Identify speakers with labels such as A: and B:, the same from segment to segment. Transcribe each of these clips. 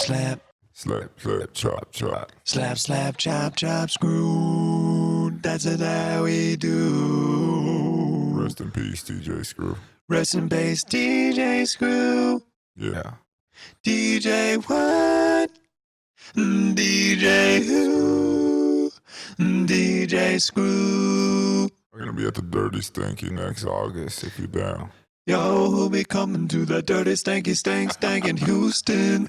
A: slap.
B: Slap, slap, chop, chop.
A: Slap, slap, chop, chop, screw. That's how we do.
B: Rest in peace, DJ Screw.
A: Rest in peace, DJ Screw.
B: Yeah.
A: DJ what? DJ who? DJ Screw.
B: We're going to be at the Dirty Stinky next August if you're down.
A: Yo, who'll be coming to the dirty, stanky, stank in Houston?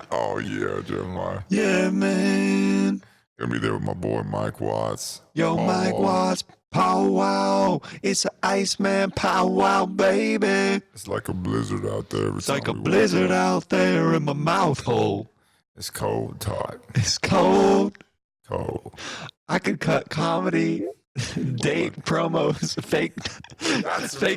B: Oh, yeah, Jeremiah.
A: Yeah, man.
B: Gonna be there with my boy Mike Watts.
A: Yo, Mike Watts, pow wow. It's an Iceman pow wow, baby.
B: It's like a blizzard out there.
A: It's like a blizzard out there in my mouth hole.
B: It's cold, Todd.
A: It's cold.
B: Cold.
A: I could cut comedy date promos, fake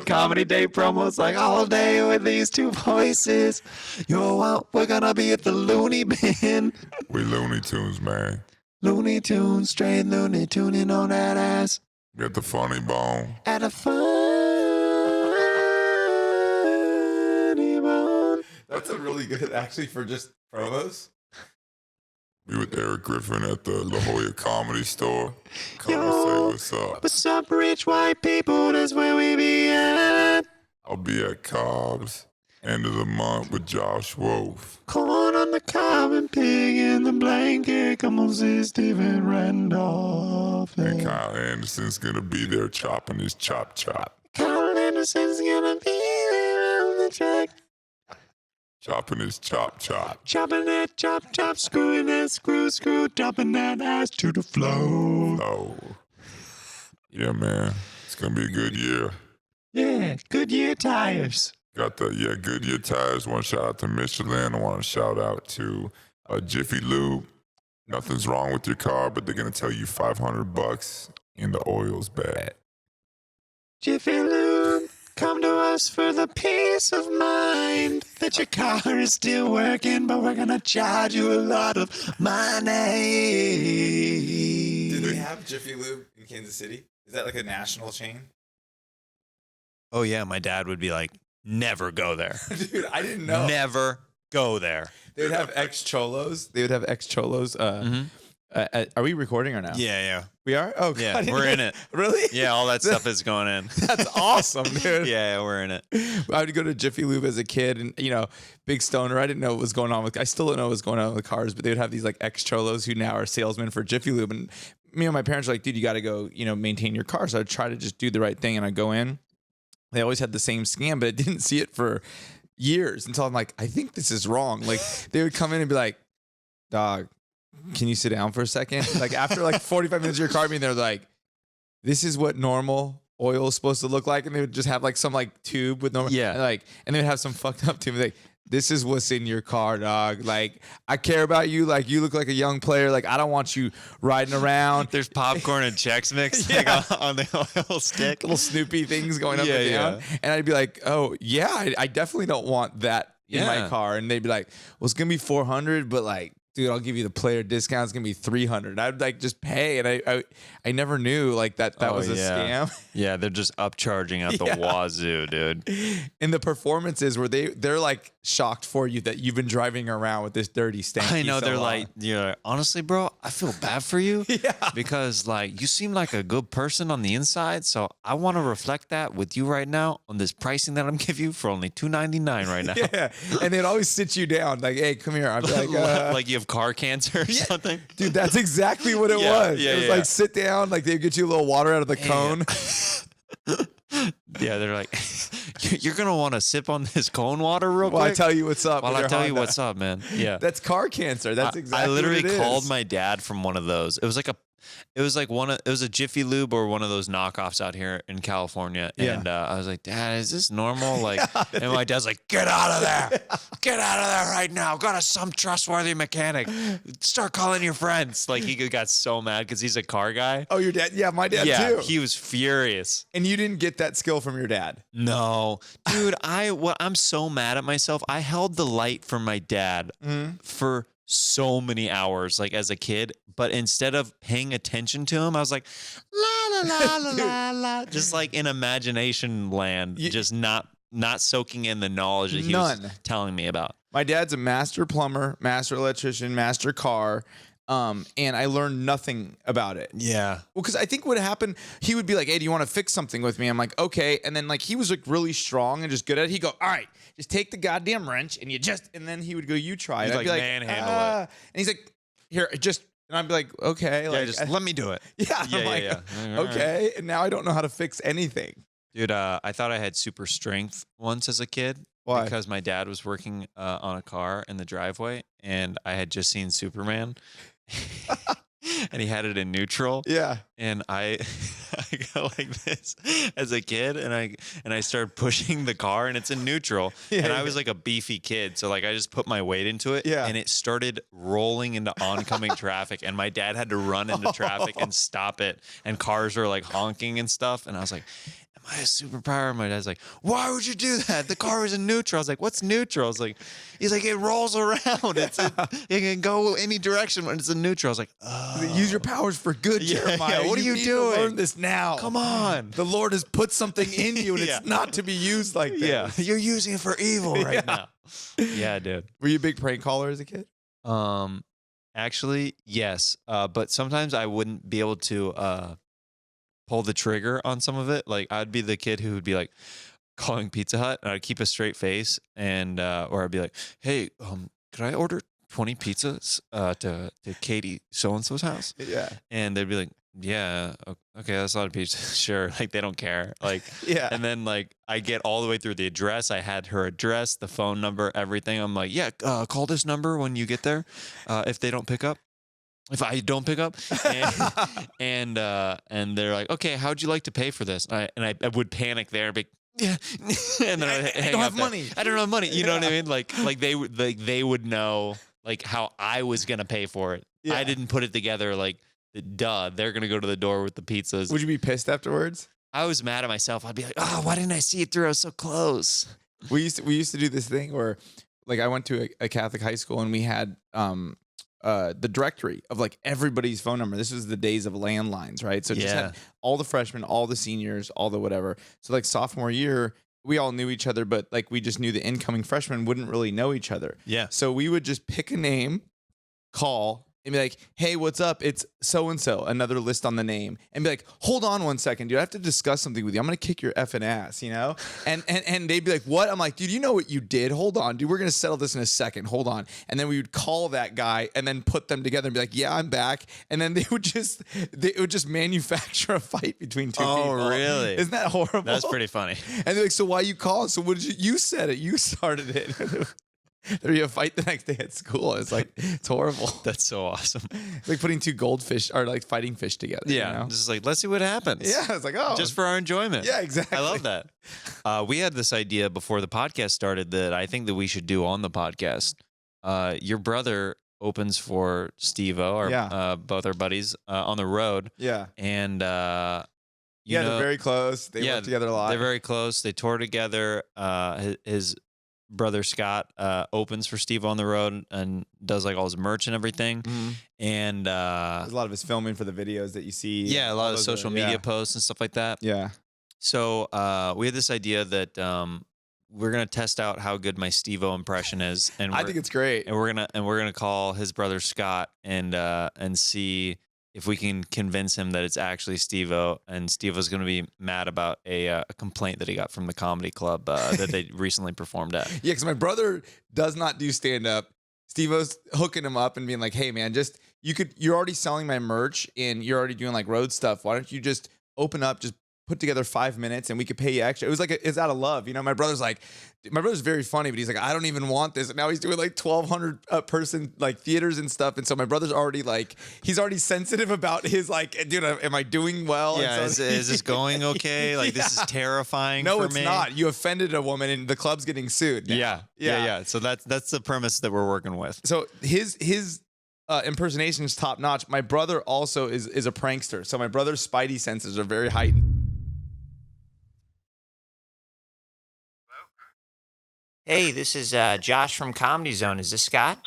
A: comedy date promos like all day with these two voices. Yo, we're gonna be at the Looney Bin.
B: We Looney Tunes, man.
A: Looney Tunes, straight Looney tuning on that ass.
B: Get the funny bone.
A: At a funny bone.
C: That's a really good, actually, for just promos.
B: We with Eric Griffin at the La Jolla Comedy Store. Come and say what's up.
A: What's up, rich white people? That's where we be at.
B: I'll be at Cobb's end of the month with Josh Wolf.
A: Corn on the cob and pig in the blanket. Come on, see Stephen Randolph.
B: And Kyle Anderson's gonna be there chopping his chop chop.
A: Kyle Anderson's gonna be there on the track.
B: Chopping his chop chop.
A: Chopping that chop chop, screwing that screw, dropping that ass to the floor.
B: Oh. Yeah, man. It's gonna be a good year.
A: Yeah, Goodyear tires.
B: Got the Goodyear tires. Want to shout out to Michelin. I want to shout out to Jiffy Lube. Nothing's wrong with your car, but they're gonna tell you $500 and the oil's bad.
A: Jiffy Lube, come to us for the peace of mind that your car is still working, but we're gonna charge you a lot of money.
C: Do they have Jiffy Lube in Kansas City? Is that like a national chain?
D: Oh, yeah. My dad would be like, never go there.
C: Dude, I didn't know.
D: Never go there.
C: They would have ex-cholos. Are we recording or no?
D: Yeah.
C: We are? Oh, God.
D: Yeah, we're in it.
C: Really?
D: Yeah, all that stuff is going in.
C: That's awesome, dude.
D: Yeah, we're in it.
C: I would go to Jiffy Lube as a kid and, big stoner. I didn't know what was going on I still don't know what's going on with cars, but they would have these like ex-cholos who now are salesmen for Jiffy Lube. And me and my parents were like, dude, you got to go, maintain your car. So I'd try to just do the right thing. And I'd go in. They always had the same scam, but I didn't see it for years until I'm like, I think this is wrong. Like they would come in and be like, dog, can you sit down for a second? Like after like 45 minutes of your car being there, like, this is what normal oil is supposed to look like. And they would just have like some like tube with normal, and they would have some fucked up tube. Like, this is what's in your car, dog. Like, I care about you. Like, you look like a young player. Like, I don't want you riding around.
D: There's popcorn and Chex Mix on the oil stick.
C: Little Snoopy things going up and down. And I'd be like, oh, yeah, I definitely don't want that in my car. And they'd be like, well, it's going to be $400, but like, dude, I'll give you the player discount. It's going to be $300. I'd like just pay. And I never knew like that was a scam.
D: Yeah, they're just upcharging at the wazoo, dude.
C: And the performances where they're like shocked for you that you've been driving around with this dirty stanky.
D: I know, they're like, honestly, bro, I feel bad for you. Because like you seem like a good person on the inside. So I want to reflect that with you right now on this pricing that I'm giving you for only $299 right now.
C: Yeah. And they'd always sit you down like, hey, come here. I'd be like,
D: like you have car cancer or something.
C: Dude, that's exactly what it was. It was like, sit down. Like they'd get you a little water out of the cone.
D: Yeah, they're like, you're going to want to sip on this cone water real quick?
C: While I tell you what's up.
D: While I tell you what's up, man. Yeah.
C: That's car cancer. That's exactly
D: I literally
C: what it
D: called
C: is.
D: my dad from one of those. It was a Jiffy Lube or one of those knockoffs out here in California. And I was like, Dad, is this normal? Like, and my dad's like, get out of there. Get out of there right now. Go to some trustworthy mechanic. Start calling your friends. Like, he got so mad because he's a car guy.
C: Oh, your dad? Yeah, my dad too.
D: Yeah, he was furious.
C: And you didn't get that skill from your dad?
D: No. Dude, I'm so mad at myself. I held the light for my dad for so many hours, like as a kid, but instead of paying attention to him, I was like, la la la la la la, just like in imagination land, just not soaking in the knowledge that he was telling me about.
C: My dad's a master plumber, master electrician, master car. And I learned nothing about it.
D: Yeah.
C: Well, because I think what happened, he would be like, hey, do you want to fix something with me? I'm like, okay. And then like he was like really strong and just good at it. He'd go, all right, just take the goddamn wrench and then he would go, you try it.
D: He's
C: I'd
D: like,
C: be like,
D: manhandle it.
C: And he's like, here, just, and I'd be like, okay.
D: Yeah,
C: Like,
D: just let me do it.
C: yeah.
D: Yeah,
C: I'm like,
D: yeah.
C: okay. And now I don't know how to fix anything.
D: Dude, I thought I had super strength once as a kid.
C: Why?
D: Because my dad was working on a car in the driveway, and I had just seen Superman, and he had it in neutral.
C: Yeah.
D: And I go like this as a kid, and I started pushing the car, and it's in neutral.
C: Yeah,
D: and I was like a beefy kid, so like I just put my weight into it,
C: Yeah.
D: and it started rolling into oncoming traffic, and my dad had to run into traffic and stop it, and cars were like honking and stuff, and I was like, I have superpower. My dad's like, why would you do that? The car was in neutral. I was like, what's neutral? I was like, he's like, it rolls around. It can go any direction when it's in neutral. I was like, oh.
C: Use your powers for good, Jeremiah.
D: Yeah, what are you
C: need
D: doing?
C: To learn this now.
D: Come on.
C: The Lord has put something in you, and
D: Yeah.
C: it's not to be used like this.
D: Yeah, you're using it for evil right now. Yeah, dude.
C: Were you a big prank caller as a kid?
D: Actually, yes. But sometimes I wouldn't be able to pull the trigger on some of it. Like I'd be the kid who would be like calling Pizza Hut, and I'd keep a straight face, and or I'd be like, hey, could I order 20 pizzas to Katie so-and-so's house?
C: Yeah.
D: And they'd be like, yeah, okay, that's a lot of pizzas. Sure. Like they don't care. Like,
C: Yeah.
D: and then like I get all the way through the address. I had her address, the phone number, everything. I'm like, yeah, call this number when you get there. If they don't pick up. If I don't pick up, and they're like, okay, how'd you like to pay for this? And I would panic there, and be, yeah, and then
C: I don't have money.
D: I don't have money. You know what I mean? Like they would know like how I was gonna pay for it.
C: Yeah.
D: I didn't put it together. Like, duh, they're gonna go to the door with the pizzas.
C: Would you be pissed afterwards?
D: I was mad at myself. I'd be like, oh, why didn't I see it through? I was so close.
C: We used to do this thing where, like, I went to a Catholic high school, and we had the directory of like everybody's phone number. This was the days of landlines, right? So it just had all the freshmen, all the seniors, all the whatever. So like sophomore year, we all knew each other, but like we just knew the incoming freshmen wouldn't really know each other.
D: Yeah.
C: So we would just pick a name, call, and be like, hey, what's up? It's so-and-so, another list on the name. And be like, hold on one second, dude. I have to discuss something with you. I'm going to kick your effing ass, you know? And they'd be like, what? I'm like, dude, you know what you did? Hold on, dude. We're going to settle this in a second. Hold on. And then we would call that guy and then put them together and be like, yeah, I'm back. And then they would just manufacture a fight between two people.
D: Oh, really?
C: Isn't that horrible?
D: That's pretty funny.
C: And they're like, so why you call? So what did you said it. You started it. There'd be a fight the next day at school. It's like, it's horrible.
D: That's so awesome.
C: It's like putting two goldfish or like fighting fish together.
D: Yeah.
C: You know?
D: Just like, let's see what happens.
C: Yeah. It's like, oh.
D: Just for our enjoyment.
C: Yeah, exactly.
D: I love that. We had this idea before the podcast started that I think that we should do on the podcast. Your brother opens for Steve-O, both our buddies, on the road.
C: Yeah.
D: And
C: they're very close. They work together a lot.
D: They're very close. They tour together. His brother Scott opens for Steve on the road and does like all his merch and everything. Mm-hmm. And
C: there's a lot of his filming for the videos that you see.
D: Yeah, a lot of social media posts and stuff like that.
C: Yeah.
D: So we had this idea that we're gonna test out how good my Steve-O impression is, and
C: I think it's great.
D: And we're gonna call his brother Scott and see if we can convince him that it's actually Steve-O, and Steve-O's going to be mad about a complaint that he got from the comedy club that they recently performed at.
C: Yeah, because my brother does not do stand-up. Steve-O's hooking him up and being like, hey, man, you're already selling my merch and you're already doing like road stuff. Why don't you just open up, just put together 5 minutes and we could pay you extra. It was like, it's out of love. You know, my brother's very funny, but he's like, I don't even want this. And now he's doing like 1,200 person like theaters and stuff. And so my brother's already like, he's already sensitive about his like, dude, am I doing well?
D: Yeah.
C: And so,
D: is this going okay? Like this is terrifying for me.
C: No, it's not. You offended a woman and the club's getting sued now.
D: Yeah. So that's the premise that we're working with.
C: So his impersonation is top notch. My brother also is a prankster. So my brother's spidey senses are very heightened.
E: Hey, this is Josh from Comedy Zone. Is this Scott?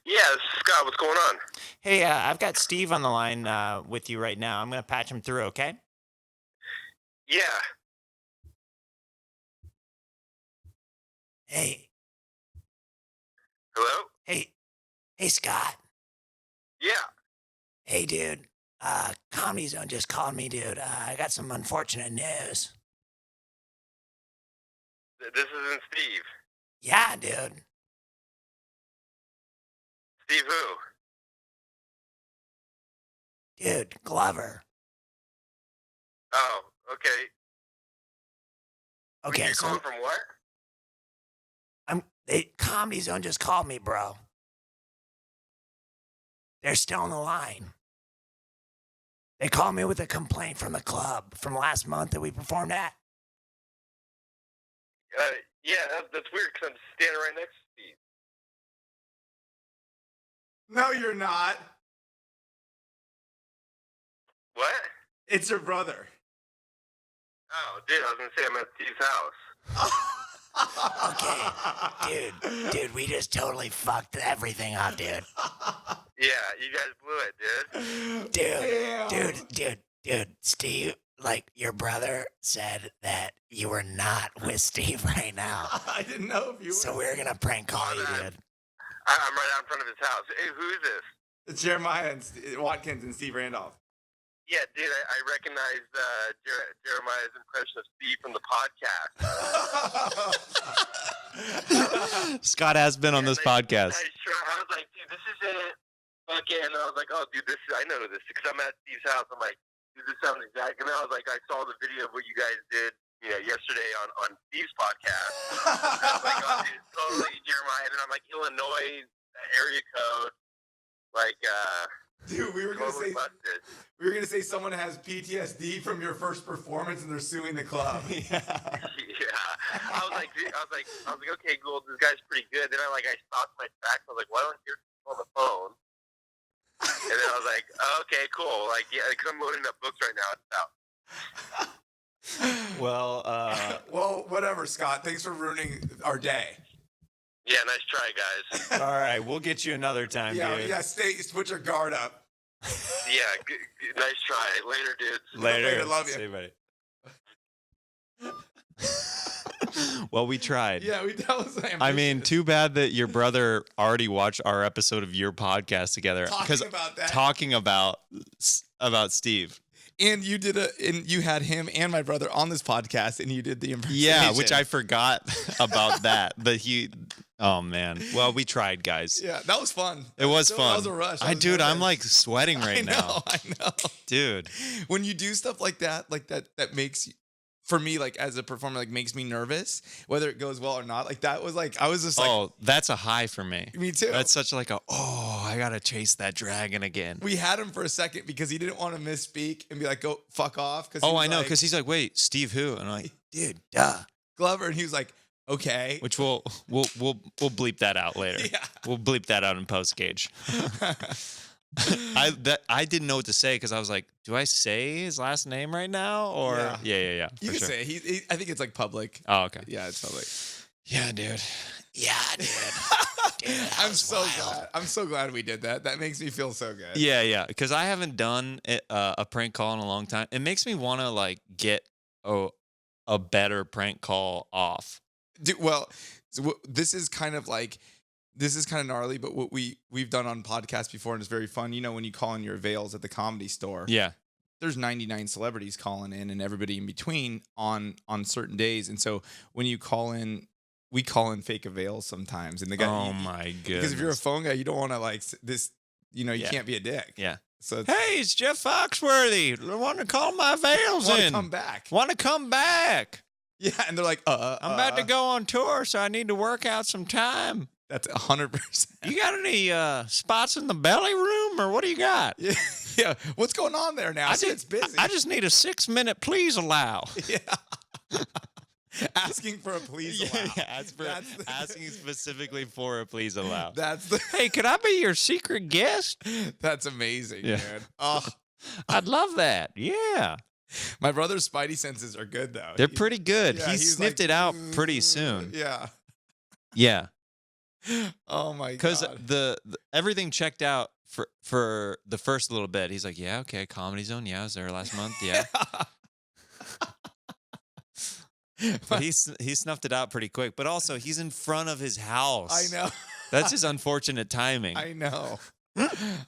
F: Yeah, this is Scott. What's going on?
E: Hey, I've got Steve on the line with you right now. I'm going to patch him through, okay?
F: Yeah.
E: Hey,
F: Hello?
E: Hey, Scott.
F: Yeah.
E: Hey, dude. Comedy Zone just called me, dude. I got some unfortunate news.
F: This isn't Steve.
E: Yeah, dude.
F: Steve who?
E: Dude, Glover.
F: Oh, okay.
E: Okay,
F: You're
E: so
F: calling from what?
E: Comedy Zone just called me, bro. They're still on the line. They called me with a complaint from the club from last month that we performed at.
F: Yeah, that's weird because I'm standing right next to Steve.
C: No, you're not.
F: What?
C: It's your brother.
F: Oh, dude, I was going to say I'm at Steve's house.
E: Okay, dude, we just totally fucked everything up, dude.
F: Yeah, you guys blew it, dude.
E: Dude, Steve, like, your brother said that you were not with Steve right now.
C: I didn't know if you were.
E: So we're gonna prank call you, dude.
F: I'm right out in front of his house. Hey, who is this?
C: It's Jeremiah and Watkins and Steve Randolph.
F: Yeah, dude, I recognized Jeremiah's impression of Steve from the podcast.
D: Scott has been on this podcast.
F: I was like, dude, this is it. Okay, and I was like, oh, dude, I know this because I'm at Steve's house. I'm like, dude, this sounds exact. And then I was like, I saw the video of what you guys did, yesterday on Steve's podcast. I was like, oh, dude, it's totally Jeremiah. And then I'm like, Illinois area code, like,
C: dude, we were
F: totally busted.
C: gonna say someone has PTSD from your first performance and they're suing the club.
F: Yeah, I was like, okay, cool, this guy's pretty good. Then I stopped my tracks. I was like, why don't I hear on the phone? And then I was like, oh, okay, cool. Like, yeah, because I'm loading up books right now. It's out.
D: Well,
C: Well, whatever, Scott. Thanks for ruining our day.
F: Yeah, nice try, guys.
D: all right, we'll get you another time, dude.
C: Put your guard up.
F: Yeah, nice try. Later, dudes.
D: Later.
C: Love you.
D: See buddy. Well, we tried.
C: Yeah, that was ambitious.
D: I mean, too bad that your brother already watched our episode of your podcast together.
C: Talking about
D: Steve.
C: And you you had him and my brother on this podcast, and you did the impersonation.
D: Yeah, which I forgot about that. But oh man. Well, we tried, guys.
C: Yeah, that was fun.
D: It was fun.
C: That was a rush.
D: Dude, I'm like sweating right now.
C: I know.
D: Dude.
C: When you do stuff like that makes you, for me, like as a performer, like makes me nervous, whether it goes well or not. Like that was like, I was just like,
D: oh, that's a high for me.
C: Me too.
D: That's such like I gotta chase that dragon again.
C: We had him for a second because he didn't want to misspeak and be like, go fuck off.
D: Oh, I know. Cause he's like, wait, Steve who? And I'm like, dude, duh.
C: Glover. And he was like, okay.
D: Which we'll bleep that out later.
C: Yeah.
D: We'll bleep that out in post Gage. I didn't know what to say because I was like, do I say his last name right now or yeah?
C: You can say it. I think it's like public.
D: Oh, okay.
C: Yeah, it's public.
D: Yeah, dude.
E: Yeah, dude. Dude,
C: I'm so glad. I'm so glad we did that. That makes me feel so good.
D: Yeah. Because I haven't done a prank call in a long time. It makes me want to like get a better prank call off.
C: Dude, well, this is kind of gnarly, but what we've done on podcasts before, and it's very fun. You know, when you call in your avails at the Comedy Store,
D: Yeah.
C: there's 99 celebrities calling in and everybody in between on certain days. And so when you call in, we call in fake avails sometimes. And the guy,
D: Oh my goodness.
C: because if you're a phone guy, you don't want to like this, you can't be a dick.
D: Yeah.
C: So
D: Hey, it's Jeff Foxworthy. I want to call my avails
C: want to
D: in.
C: come back.
D: Want to come back.
C: Yeah. And they're like,
D: I'm about to go on tour, so I need to work out some time.
C: That's 100%.
D: You got any spots in the belly room, or what do you got?
C: Yeah. What's going on there now? It's busy.
D: I just need a 6-minute please allow.
C: Yeah. Asking for a please allow.
D: Yeah, asking specifically for a please allow.
C: That's
D: Hey, could I be your secret guest?
C: That's amazing,
D: Yeah.
C: man. Oh,
D: I'd love that. Yeah.
C: my brother's spidey senses are good though.
D: They're pretty good.
C: Yeah,
D: he
C: he's
D: sniffed
C: like,
D: it out pretty soon.
C: Yeah.
D: Yeah.
C: Oh my god.
D: Because the everything checked out for the first little bit. He's like, yeah, okay, Comedy Zone. Yeah, I was there last month. Yeah. But he snuffed it out pretty quick. But also, he's in front of his house.
C: I know.
D: That's just unfortunate timing.
C: I know.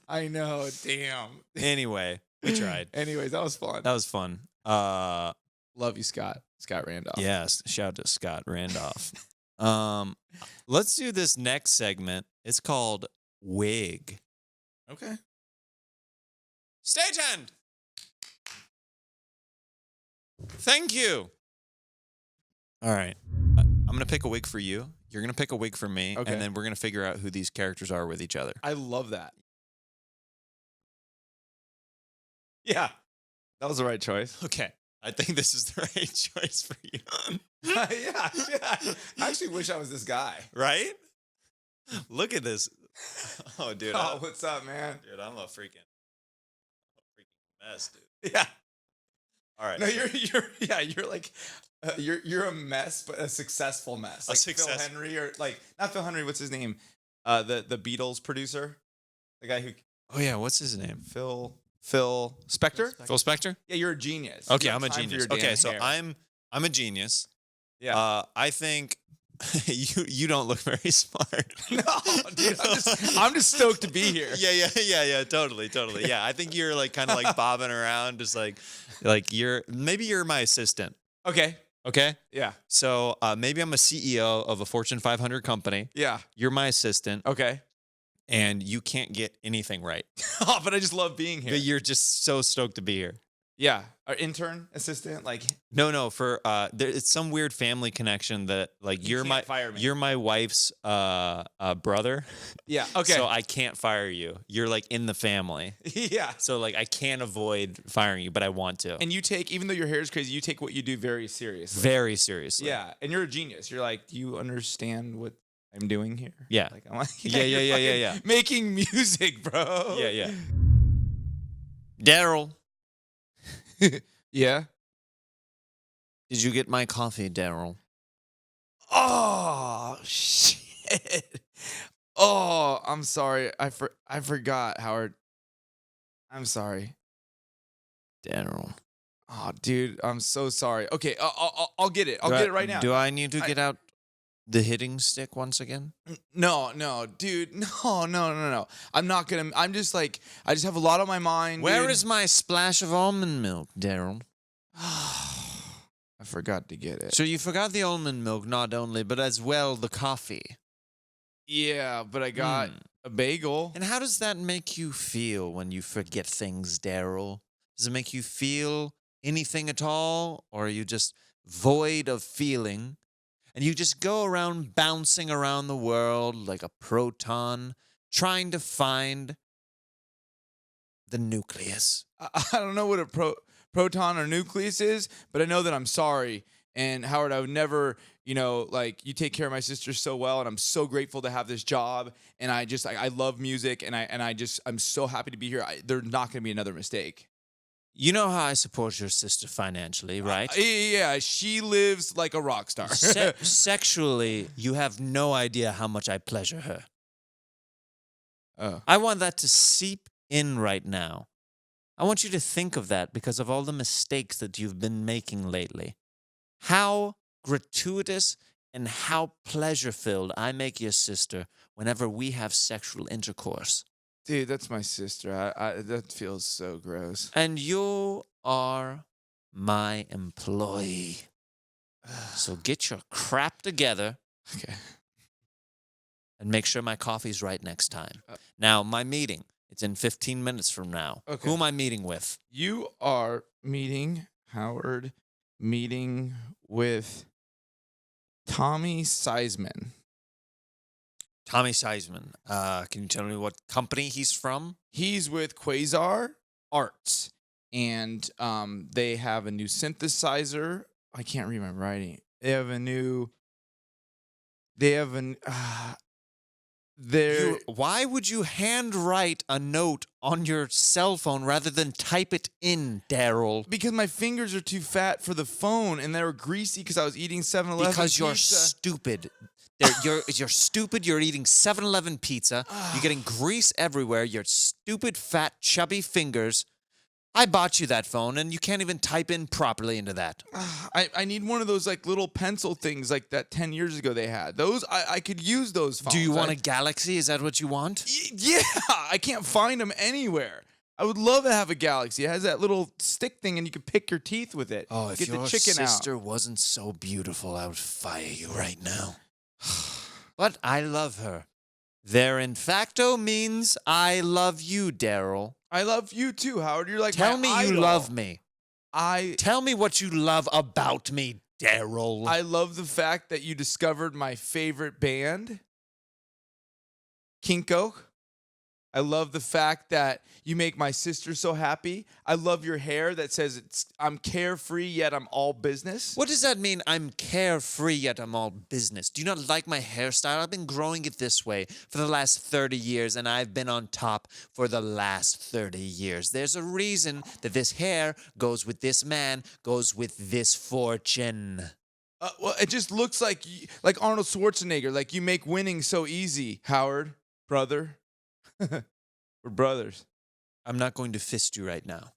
C: I know. Damn.
D: Anyway, we tried.
C: Anyways, that was fun.
D: That was fun.
C: Love you, Scott. Scott Randolph.
D: Yes, shout out to Scott Randolph. Let's do this next segment. It's called Wig.
C: Okay.
D: Stagehand. Thank you. All right. I'm going to pick a wig for you. You're going to pick a wig for me.
C: Okay.
D: And then we're going to figure out who these characters are with each other.
C: I love that. Yeah. That was the right choice.
D: Okay. I think this is the right choice for you.
C: yeah. I actually wish I was this guy.
D: Right? Look at this. Oh, dude.
C: Oh, what's up, man?
D: Dude, I'm a freaking mess, dude.
C: Yeah.
D: All right.
C: No, you're like, you're a mess, but a successful mess. Like Phil Henry or like, not Phil Henry, what's his name? The Beatles producer? The guy who...
D: Oh, yeah. What's his name?
C: Phil Spector?
D: Phil Spector?
C: Yeah, you're a genius.
D: Okay,
C: You have
D: I'm a
C: time for
D: genius.
C: your
D: Okay,
C: damn
D: so
C: hair.
D: I'm a genius.
C: Yeah.
D: I think you don't look very smart.
C: No, dude, I'm just stoked to be here.
D: Yeah, totally. Yeah, I think you're like kind of like bobbing around, just like maybe you're my assistant.
C: Okay.
D: Okay.
C: Yeah.
D: So maybe I'm a CEO of a Fortune 500 company.
C: Yeah.
D: You're my assistant,
C: Okay.
D: and you can't get anything right.
C: Oh, but I just love being here.
D: But you're just so stoked to be here.
C: Yeah. Our intern, assistant, like
D: No, for it's some weird family connection that like
C: You can't fire me.
D: you're my wife's brother.
C: yeah. Okay.
D: So I can't fire you. You're like in the family.
C: yeah.
D: So like I can't avoid firing you, but I want to.
C: And you take, even though your hair is crazy, you take what you do very seriously.
D: Very seriously.
C: Yeah. And you're a genius. You're like, do you understand what I'm doing here?
D: Yeah.
C: Like I'm like,
D: Yeah,
C: you're
D: yeah.
C: fucking making music, bro.
D: Yeah. Daryl,
C: Yeah.
D: did you get my coffee, Daryl?
C: Oh shit. Oh, I'm sorry. I forgot, Howard. I'm sorry.
D: Daryl.
C: Oh, dude, I'm so sorry. Okay, I'll get it. I'll get it right now.
D: Do I need to get out the hitting stick once again?
C: No, dude. No. I'm not gonna. I'm just like, I just have a lot on my mind.
D: Where
C: dude.
D: is my splash of almond milk, Daryl?
C: I forgot to get it.
D: So you forgot the almond milk not only, but as well the coffee.
C: Yeah, but I got a bagel.
D: And how does that make you feel when you forget things, Daryl? Does it make you feel anything at all? Or are you just void of feeling? And you just go around bouncing around the world like a proton, trying to find the nucleus.
C: I don't know what a proton or nucleus is, but I know that I'm sorry. And Howard, I would never, like, you take care of my sister so well, and I'm so grateful to have this job. And I love music, and I'm so happy to be here. There's not going to be another mistake.
D: You know how I support your sister financially, right?
C: Yeah, she lives like a rock star.
D: Sexually, you have no idea how much I pleasure her.
C: Oh.
D: I want that to seep in right now. I want you to think of that because of all the mistakes that you've been making lately. How gratuitous and how pleasure-filled I make your sister whenever we have sexual intercourse.
C: Dude, that's my sister. That feels so gross.
D: And you are my employee. So get your crap together.
C: Okay.
D: And make sure my coffee's right next time. Now, my meeting, it's in 15 minutes from now.
C: Okay.
D: Who am I meeting with?
C: You are meeting with Tommy Seisman.
D: Tommy Seisman. Can you tell me what company he's from?
C: He's with Quasar Arts, and they have a new synthesizer. I can't read my writing.
D: Why would you handwrite a note on your cell phone rather than type it in, Daryl?
C: Because my fingers are too fat for the phone, and they were greasy because I was eating 7-Eleven
D: Because you're
C: pizza.
D: stupid. You're stupid. You're eating 7-Eleven pizza. You're getting grease everywhere. Your stupid, fat, chubby fingers I bought you that phone, and you can't even type in properly into that.
C: I need one of those like little pencil things like that 10 years ago they had. Those I could use those phones.
D: Do you want a Galaxy? Is that what you want?
C: Yeah, I can't find them anywhere. I would love to have a Galaxy. It has that little stick thing, and you can pick your teeth with it.
D: Oh, if
C: Get
D: your
C: the chicken
D: sister
C: out.
D: wasn't so beautiful, I would fire you right now. But I love her. There in facto means I love you, Daryl.
C: I love you too, Howard. You're like
D: Tell
C: my
D: me
C: idol.
D: you love me.
C: I
D: Tell me what you love about me, Daryl.
C: I love the fact that you discovered my favorite band, Kinko. I love the fact that you make my sister so happy. I love your hair that says I'm carefree yet I'm all business.
D: What does that mean? I'm carefree yet I'm all business. Do you not like my hairstyle? I've been growing it this way for the last 30 years, and I've been on top for the last 30 years. There's a reason that this hair goes with this man, goes with this fortune.
C: Well, it just looks like Arnold Schwarzenegger. Like you make winning so easy, Howard, brother. We're brothers.
D: I'm not going to fist you right now.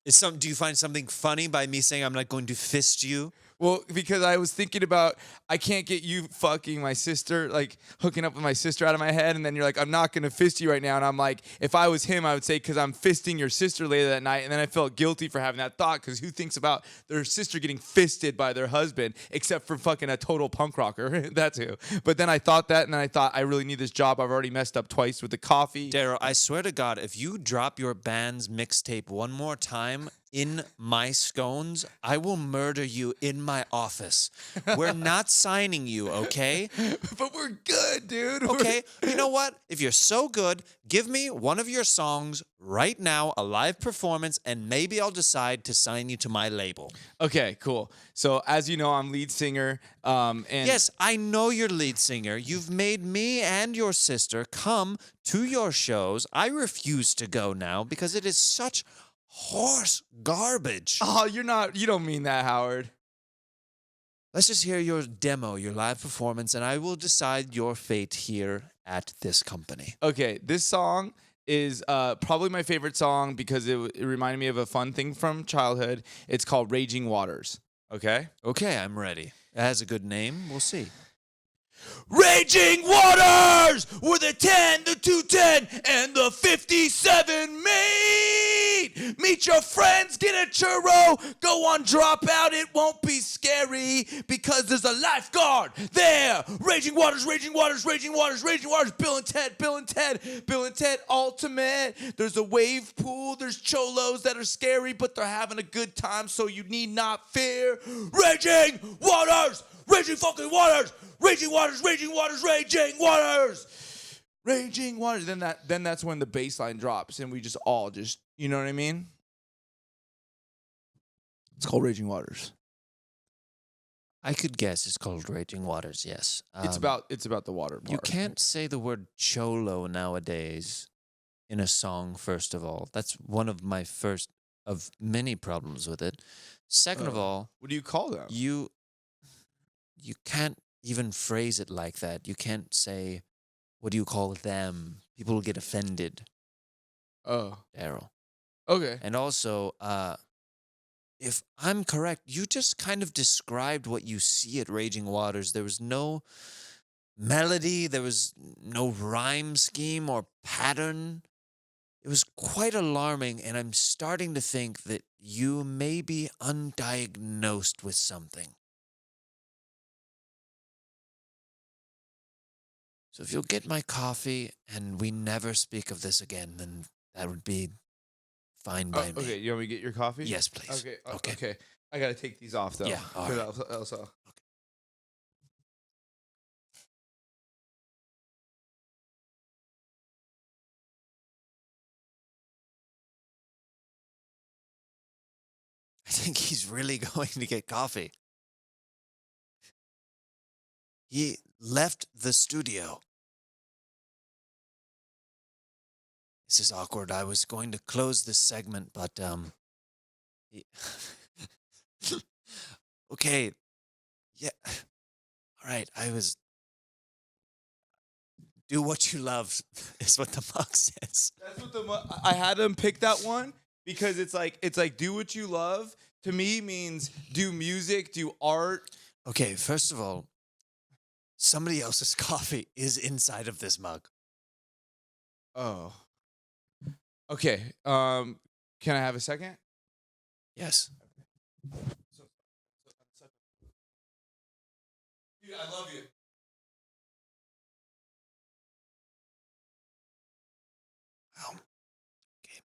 D: Do you find something funny by me saying I'm not going to fist you?
C: Well, because I was thinking about I can't get you fucking my sister, like hooking up with my sister out of my head, and then you're like, I'm not gonna fist you right now, and I'm like, if I was him, I would say because I'm fisting your sister later that night, and then I felt guilty for having that thought because who thinks about their sister getting fisted by their husband except for fucking a total punk rocker? That's who. But then I thought that, and then I thought I really need this job. I've already messed up twice with the coffee.
D: Daryl, I swear to God, if you drop your band's mixtape one more time in my scones, I will murder you in my office. We're not signing you, okay?
C: But we're good, dude.
D: Okay, you know what? If you're so good, give me one of your songs right now, a live performance, and maybe I'll decide to sign you to my label.
C: Okay, cool. So as you know, I'm lead singer. And
D: Yes, I know you're lead singer. You've made me and your sister come to your shows. I refuse to go now because it is such horse garbage.
C: Oh, you don't mean that, Howard.
D: Let's just hear your demo, your live performance, and I will decide your fate here at this company.
C: Okay, this song is probably my favorite song because it reminded me of a fun thing from childhood. It's called Raging Waters. Okay?
D: Okay, I'm ready. It has a good name. We'll see.
C: Raging Waters! Where the 10, the 210, and the 57 meet! Meet your friends, get a churro, go on dropout, it won't be scary because there's a lifeguard there! Raging Waters, Raging Waters, Raging Waters, Raging Waters, Bill and Ted, Bill and Ted, Bill and Ted Ultimate. There's a wave pool, there's cholos that are scary, but they're having a good time, so you need not fear. Raging Waters! Raging fucking waters! Raging waters, raging waters, raging waters! Raging waters. Then that's when the bass line drops and we just all you know what I mean? It's called Raging Waters.
D: I could guess it's called Raging Waters, yes.
C: It's about the water part.
D: You can't say the word cholo nowadays in a song, first of all. That's one of my first of many problems with it. Second of all,
C: what do you call them?
D: you can't even phrase it like that. You can't say, what do you call them? People will get offended,
C: Oh.
D: Daryl.
C: Okay.
D: And also, if I'm correct, you just kind of described what you see at Raging Waters. There was no melody, there was no rhyme scheme or pattern. It was quite alarming, and I'm starting to think that you may be undiagnosed with something. So if you'll get my coffee and we never speak of this again, then that would be fine by me.
C: Okay, you want me to get your coffee?
D: Yes, please.
C: Okay.
D: Okay.
C: Okay. I gotta take these off though.
D: Yeah, all
C: 'cause
D: right.
C: also.
D: I think he's really going to get coffee. He left the studio. This is awkward. I was going to close this segment, but he okay. Yeah. All right. Do what you love is what the mug says.
C: That's what I had them pick that one because it's like do what you love. To me means do music, do art.
D: Okay, first of all, somebody else's coffee is inside of this mug.
C: Oh. Okay. Can I have a second?
D: Yes.
C: Dude, I love you.
D: Well, okay.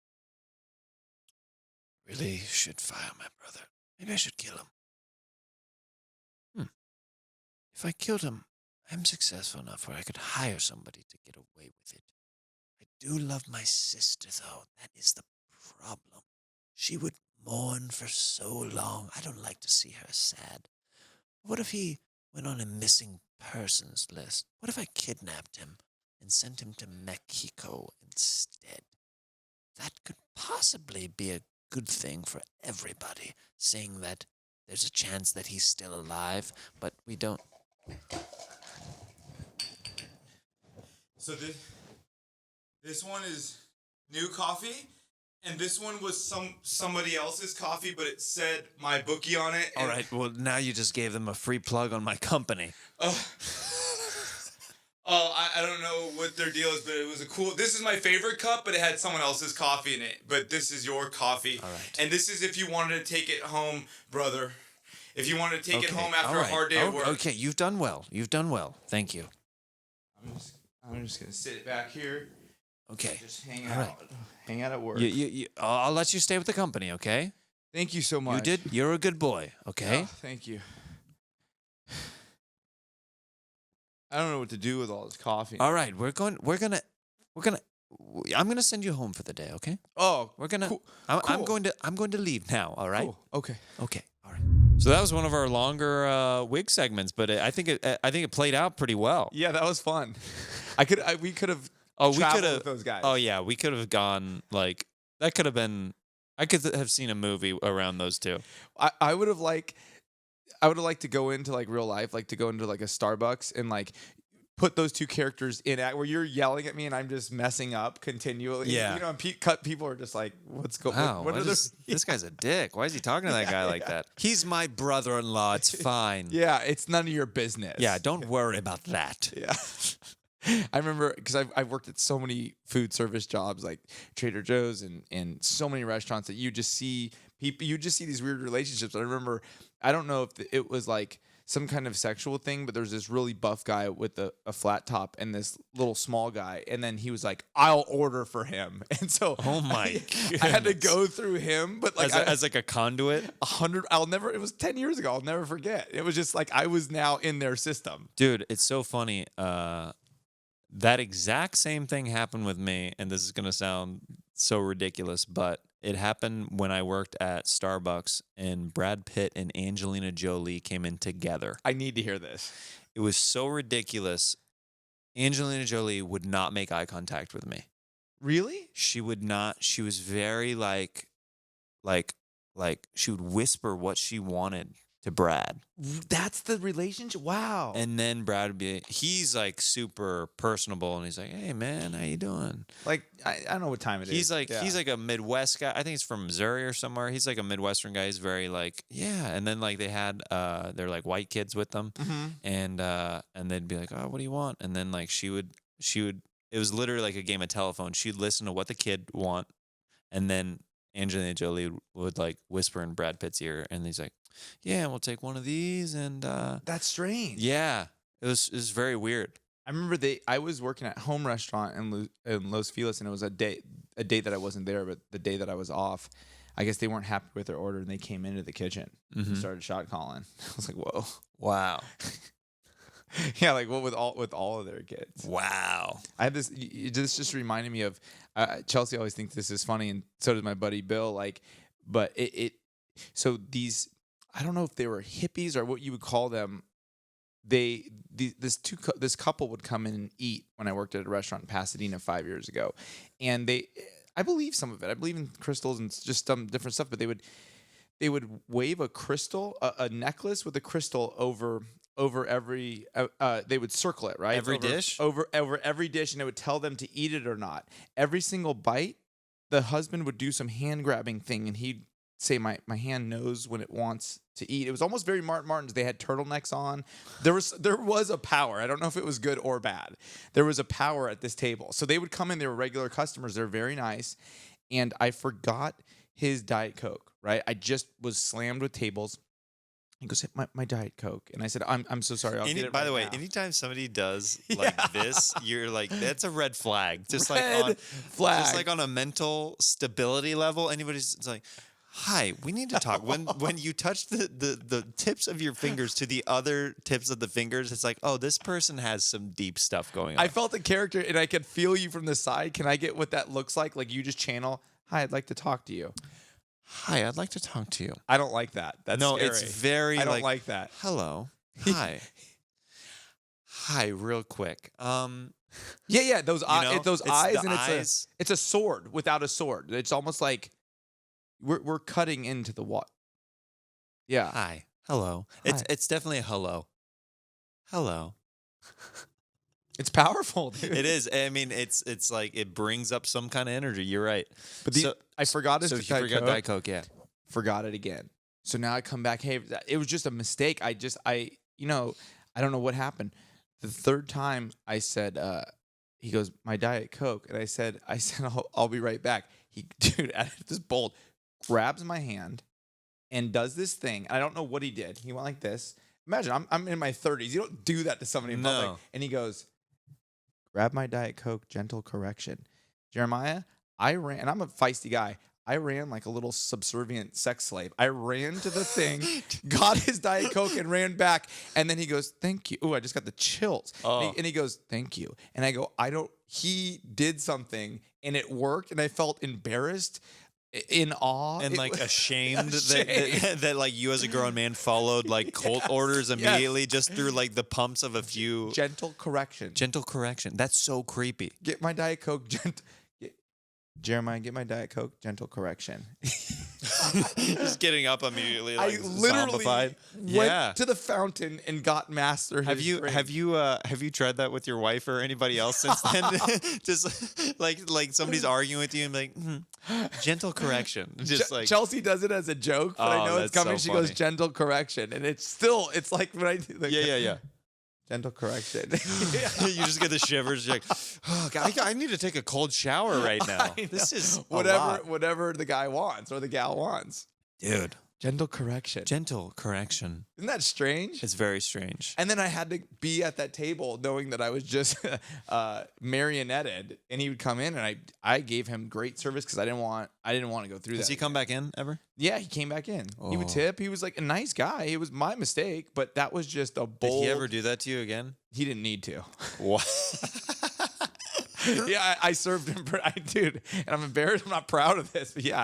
D: Really should fire my brother. Maybe I should kill him. If I killed him, I'm successful enough where I could hire somebody to get away with it. I do love my sister, though. That is the problem. She would mourn for so long. I don't like to see her sad. What if he went on a missing persons list? What if I kidnapped him and sent him to Mexico instead? That could possibly be a good thing for everybody, saying that there's a chance that he's still alive, but we don't.
C: So this one is new coffee, and this one was somebody else's coffee, but it said my bookie on it.
D: All right, well, now you just gave them a free plug on my company.
C: I don't know what their deal is, but it was a cool. This is my favorite cup, but it had someone else's coffee in it. But this is your coffee.
D: All right.
C: And this is if you wanted to take it home, brother. If you wanted to take it home after a hard day of work.
D: Okay, you've done well. You've done well. Thank you.
C: I'm just gonna sit back here.
D: Okay.
C: Just hang
D: All
C: out.
D: right.
C: Hang out at work.
D: I'll let you stay with the company, okay?
C: Thank you so much.
D: You're a good boy, okay?
C: Oh, thank you. I don't know what to do with all this coffee.
D: All right, I'm gonna send you home for the day, okay?
C: Oh,
D: We're gonna.
C: cool.
D: I'm going to leave now. All right.
C: Cool. Okay.
D: Okay. All right. So that was one of our longer wig segments, but I think it played out pretty well.
C: Yeah, that was fun. We could have.
D: We could have
C: with those guys.
D: Oh yeah, we could have gone like that. Could have been. I could have seen a movie around those two.
C: I would have liked to go into like real life, like to go into like a Starbucks and like put those two characters in act where you're yelling at me and I'm just messing up continually.
D: Yeah.
C: You know, and people are just like, what's going
D: Wow,
C: on?
D: this guy's a dick. Why is he talking to that guy like that? He's my brother-in-law. It's fine.
C: Yeah, it's none of your business.
D: Yeah, don't worry about that.
C: Yeah. I remember because I've worked at so many food service jobs like Trader Joe's and so many restaurants that you just see these weird relationships. I remember, I don't know if it was like some kind of sexual thing, but there's this really buff guy with a flat top and this little small guy. And then he was like, I'll order for him. And so
D: Oh my
C: I had to go through him, but like
D: as like a conduit.
C: it was 10 years ago. I'll never forget. It was just like, I was now in their system.
D: Dude, it's so funny. That exact same thing happened with me, and this is going to sound so ridiculous, but it happened when I worked at Starbucks, and Brad Pitt and Angelina Jolie came in together.
C: I need to hear this.
D: It was so ridiculous. Angelina Jolie would not make eye contact with me.
C: Really?
D: She would not. She was very like she would whisper what she wanted to Brad.
C: That's the relationship? Wow.
D: And then Brad would be, he's like super personable, and he's like, hey man, how you doing?
C: Like, I don't know what time it is.
D: He's like a Midwest guy. I think he's from Missouri or somewhere. He's like a Midwestern guy. He's very like, yeah. And then like they had they're like white kids with them, and they'd be like, oh, what do you want? And then like she would it was literally like a game of telephone. She'd listen to what the kid want, and then Angelina Jolie would like whisper in Brad Pitt's ear, and he's like, yeah, we'll take one of these, and
C: That's strange.
D: yeah, it was very weird.
C: I remember I was working at home restaurant in Los Feliz, and it was a day that I wasn't there, but the day that I was off, I guess they weren't happy with their order, and they came into the kitchen and started shot calling. I was like, whoa.
D: Wow.
C: Yeah, like what with all of their kids.
D: Wow.
C: I had this. This just reminded me of Chelsea. Always thinks this is funny, and so does my buddy Bill. Like, but so these, I don't know if they were hippies or what you would call them. This couple would come in and eat when I worked at a restaurant in Pasadena 5 years ago, and I believe some of it. I believe in crystals and just some different stuff. But they would wave a crystal, a necklace with a crystal over over every. They would circle it, right?
D: Every dish?
C: Over every dish, and it would tell them to eat it or not. Every single bite, the husband would do some hand grabbing thing, and he'd say, "My hand knows when it wants to eat." It was almost very Martin's. They had turtlenecks on. There was a power. I don't know if it was good or bad. There was a power at this table. So they would come in. They were regular customers. They're very nice, and I forgot his Diet Coke. Right, I just was slammed with tables. He goes, my Diet Coke. And I said, I'm so sorry. I'll get it
D: by
C: right
D: the way,
C: now.
D: anytime somebody does like this, you're like, that's a red flag. Just
C: Red flag.
D: Just like on a mental stability level, anybody's it's like, hi, we need to talk. When you touch the tips of your fingers to the other tips of the fingers, it's like, oh, this person has some deep stuff going on.
C: I felt the character, and I could feel you from the side. Can I get what that looks like? Like you just channel, hi, I'd like to talk to you.
D: Hi, I'd like to talk to you.
C: I don't like that. That's
D: no,
C: scary.
D: it's very.
C: I don't like that.
D: Hello. Hi. Hi, real quick.
C: Yeah. Those eyes,
D: it's
C: eyes,
D: the
C: and
D: eyes.
C: it's a sword without a sword. It's almost like we're cutting into the what? Yeah.
D: Hi. Hello.
C: Hi.
D: It's definitely a hello. Hello.
C: It's powerful, dude.
D: It is. I mean, it's like it brings up some kind of energy. You're right.
C: But
D: so
C: I forgot his
D: you
C: Diet
D: forgot
C: Coke.
D: Diet Coke, yeah.
C: Forgot it again. So now I come back. Hey, it was just a mistake. I don't know what happened. The third time I said, he goes, my Diet Coke. And I said, I'll be right back. He, dude, at this bold, grabs my hand and does this thing. I don't know what he did. He went like this. Imagine, I'm in my 30s. You don't do that to somebody in public. And he goes, grab my Diet Coke, gentle correction. Jeremiah, I ran, and I'm a feisty guy. I ran like a little subservient sex slave. I ran to the thing, got his Diet Coke, and ran back. And then he goes, thank you. Ooh, I just got the chills.
D: Oh.
C: And he goes, thank you. And I go, he did something, and it worked, and I felt embarrassed, in awe.
D: And like ashamed
C: Ashamed.
D: that like you as a grown man followed like cult orders immediately just through like the pumps of a few
C: Gentle correction.
D: gentle correction. That's so creepy.
C: Get my Diet Coke, Jeremiah, get my Diet Coke, gentle correction.
D: Just getting up immediately. Like,
C: I literally
D: zombified.
C: went to the fountain and got master his
D: Have you
C: drink.
D: tried that with your wife or anybody else since then? Just like somebody's arguing with you and like gentle correction. Just like
C: Chelsea does it as a joke, but I
D: Oh,
C: know it's
D: that's
C: coming.
D: so
C: She goes
D: funny.
C: gentle correction, and it's like when I do the
D: yeah.
C: gentle correction.
D: You just get the shivers. You're like, oh God, I need to take a cold shower right now.
C: I
D: This
C: know.
D: is
C: whatever the guy wants or the gal wants.
D: dude.
C: Gentle correction.
D: Gentle correction.
C: Isn't that strange?
D: It's very strange.
C: And then I had to be at that table knowing that I was just marionetted, and he would come in, and I gave him great service because I didn't want to go through
D: Does
C: that.
D: he come back in ever?
C: Yeah, he came back in. He would
D: Oh.
C: tip. He was like a nice guy. It was my mistake, but that was just a bold.
D: Did he ever do that to you again?
C: He didn't need to.
D: What?
C: Yeah, I served him, dude, and I'm embarrassed. I'm not proud of this, but yeah,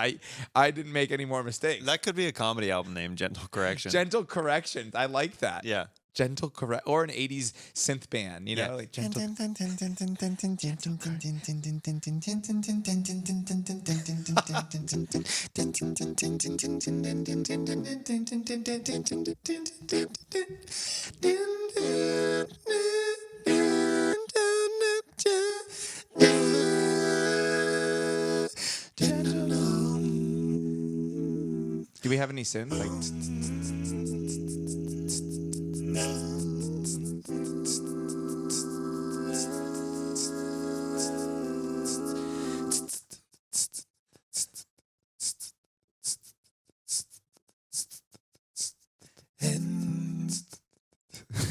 C: I didn't make any more mistakes.
D: That could be a comedy album name, Gentle Correction.
C: Gentle correction. I like that.
D: Yeah.
C: Gentle correct, or an '80s synth band. You know,
D: Yeah.
C: like gentle. Do we have any synth? Like,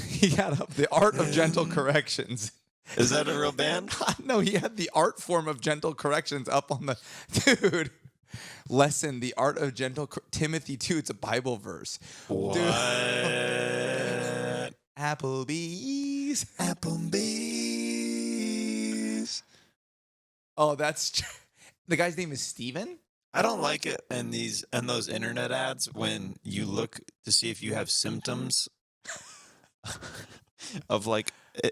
C: he had up the art of gentle corrections.
D: Is that a real band?
C: No, he had the art form of gentle corrections up on the dude. Lesson, the art of gentle Timothy 2. It's a Bible verse.
D: What?
C: Dude. Applebee's.
D: Applebee's.
C: Oh, that's the guy's name is Steven?
D: I don't like it in those internet ads when you look to see if you have symptoms of like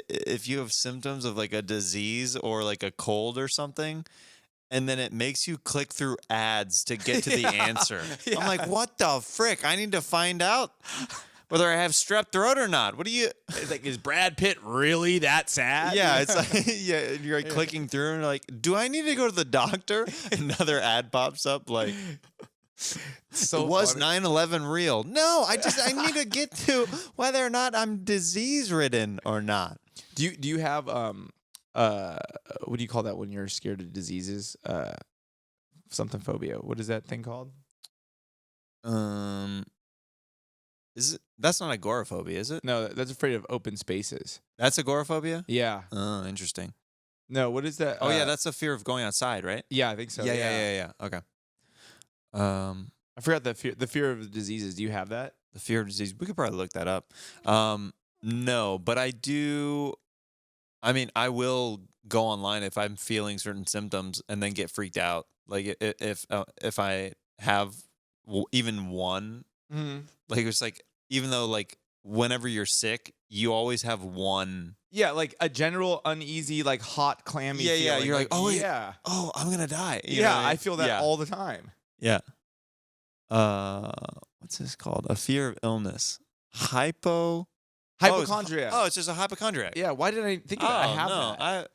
D: if you have symptoms of like a disease or like a cold or something, and then it makes you click through ads to get to the answer.
C: Yeah.
D: I'm like, what the frick? I need to find out whether I have strep throat or not. What do you?
C: It's like, is Brad Pitt really that sad?
D: Yeah, it's like yeah, you're like clicking through and like, do I need to go to the doctor? Another ad pops up like,
C: So
D: was
C: funny.
D: 9/11 real? No, I need to get to whether or not I'm disease ridden or not.
C: Do you have what do you call that when you're scared of diseases? Something phobia. What is that thing called?
D: Is it? That's not agoraphobia, is it?
C: No, that's afraid of open spaces.
D: That's agoraphobia.
C: Yeah.
D: Oh, interesting.
C: No, what is that?
D: Oh yeah, that's a fear of going outside, right?
C: yeah, I think so.
D: Yeah. Okay.
C: I forgot the fear of diseases. Do you have that?
D: The fear of disease. We could probably look that up. No, but I do. I mean, I will go online if I'm feeling certain symptoms and then get freaked out. Like if I have even one, like it's like even though like whenever you're sick, you always have one.
C: Yeah, like a general uneasy, like hot, clammy.
D: Yeah, yeah.
C: feeling.
D: You're like, oh wait,
C: yeah,
D: oh, I'm gonna die. You know
C: yeah.
D: what mean?
C: I feel that
D: Yeah.
C: all the time.
D: Yeah. What's this called? A fear of illness.
C: Hypochondria.
D: Oh, it's just a hypochondriac.
C: yeah. Why did I think of
D: Oh,
C: that? I have
D: no.
C: that.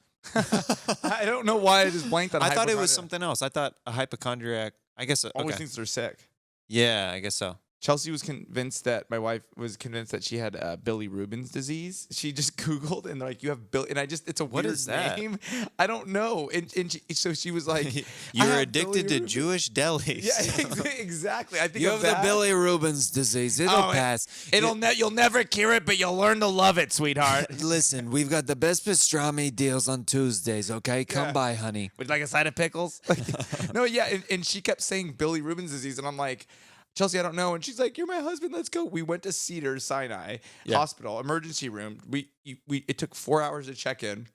C: I don't know why I just blanked on.
D: I thought it
C: hypochondria.
D: was something else. I thought a hypochondriac. I guess.
C: Always
D: Okay.
C: thinks they're sick.
D: Yeah, I guess so.
C: Chelsea was convinced that my wife was convinced that she had Billy Rubin's disease. She just Googled and they're like, you have Billy, and it's a
D: What
C: weird
D: is that?
C: name. I don't know. And so she was like, I
D: You're
C: have
D: addicted
C: Billy
D: to
C: Rubin.
D: Jewish delis.
C: Yeah, exactly. I think
D: You
C: of
D: have the
C: that.
D: Billy Rubin's disease. It'll
C: Oh,
D: pass.
C: You'll never cure it, but you'll learn to love it, sweetheart.
D: Listen, we've got the best pastrami deals on Tuesdays, okay? Come
C: Yeah.
D: by, honey.
C: Would you like a side of pickles? No, yeah. And she kept saying Billy Rubin's disease. And I'm like, Chelsea, I don't know. And she's like, you're my husband. Let's go. We went to Cedars-Sinai Hospital, emergency room. It took 4 hours to check in.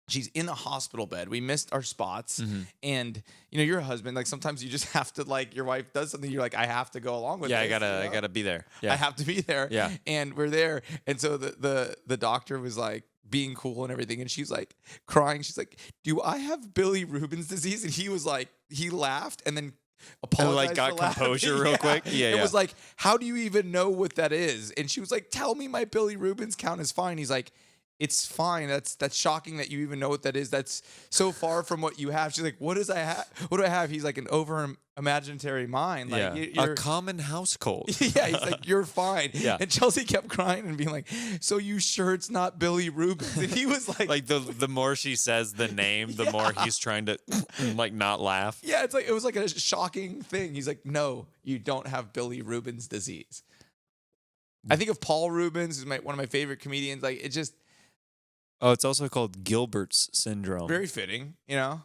C: She's in the hospital bed. We missed our spots. And, you're a husband. Like, sometimes you just have to, like, your wife does something. You're like, I have to go along with
D: Yeah,
C: this,
D: I gotta be there. Yeah.
C: I have to be there.
D: Yeah.
C: And we're there. And so the doctor was like being cool and everything. And she's like crying. She's like, do I have Billy Rubin's disease? And he was like, he laughed and then apologized
D: got
C: for laughing.
D: composure real quick? Yeah,
C: It
D: yeah.
C: was like, how do you even know what that is? And she was like, tell me my Billy Rubin's count is fine. He's like, it's fine. That's shocking that you even know what that is. That's so far from what you have. She's like, what do I have? He's like an over imaginary mind. Like
D: a common house cold.
C: yeah, he's like, you're fine.
D: Yeah.
C: And Chelsea kept crying and being like, so you sure it's not Billy Rubin's? And he was like,
D: Like the more she says the name, the more he's trying to like not laugh.
C: yeah, it's like, it was like a shocking thing. He's like, no, you don't have Billy Rubin's disease. I think of Paul Rubens, who's one of my favorite comedians. Like, it just
D: Oh, it's also called Gilbert's syndrome.
C: very fitting,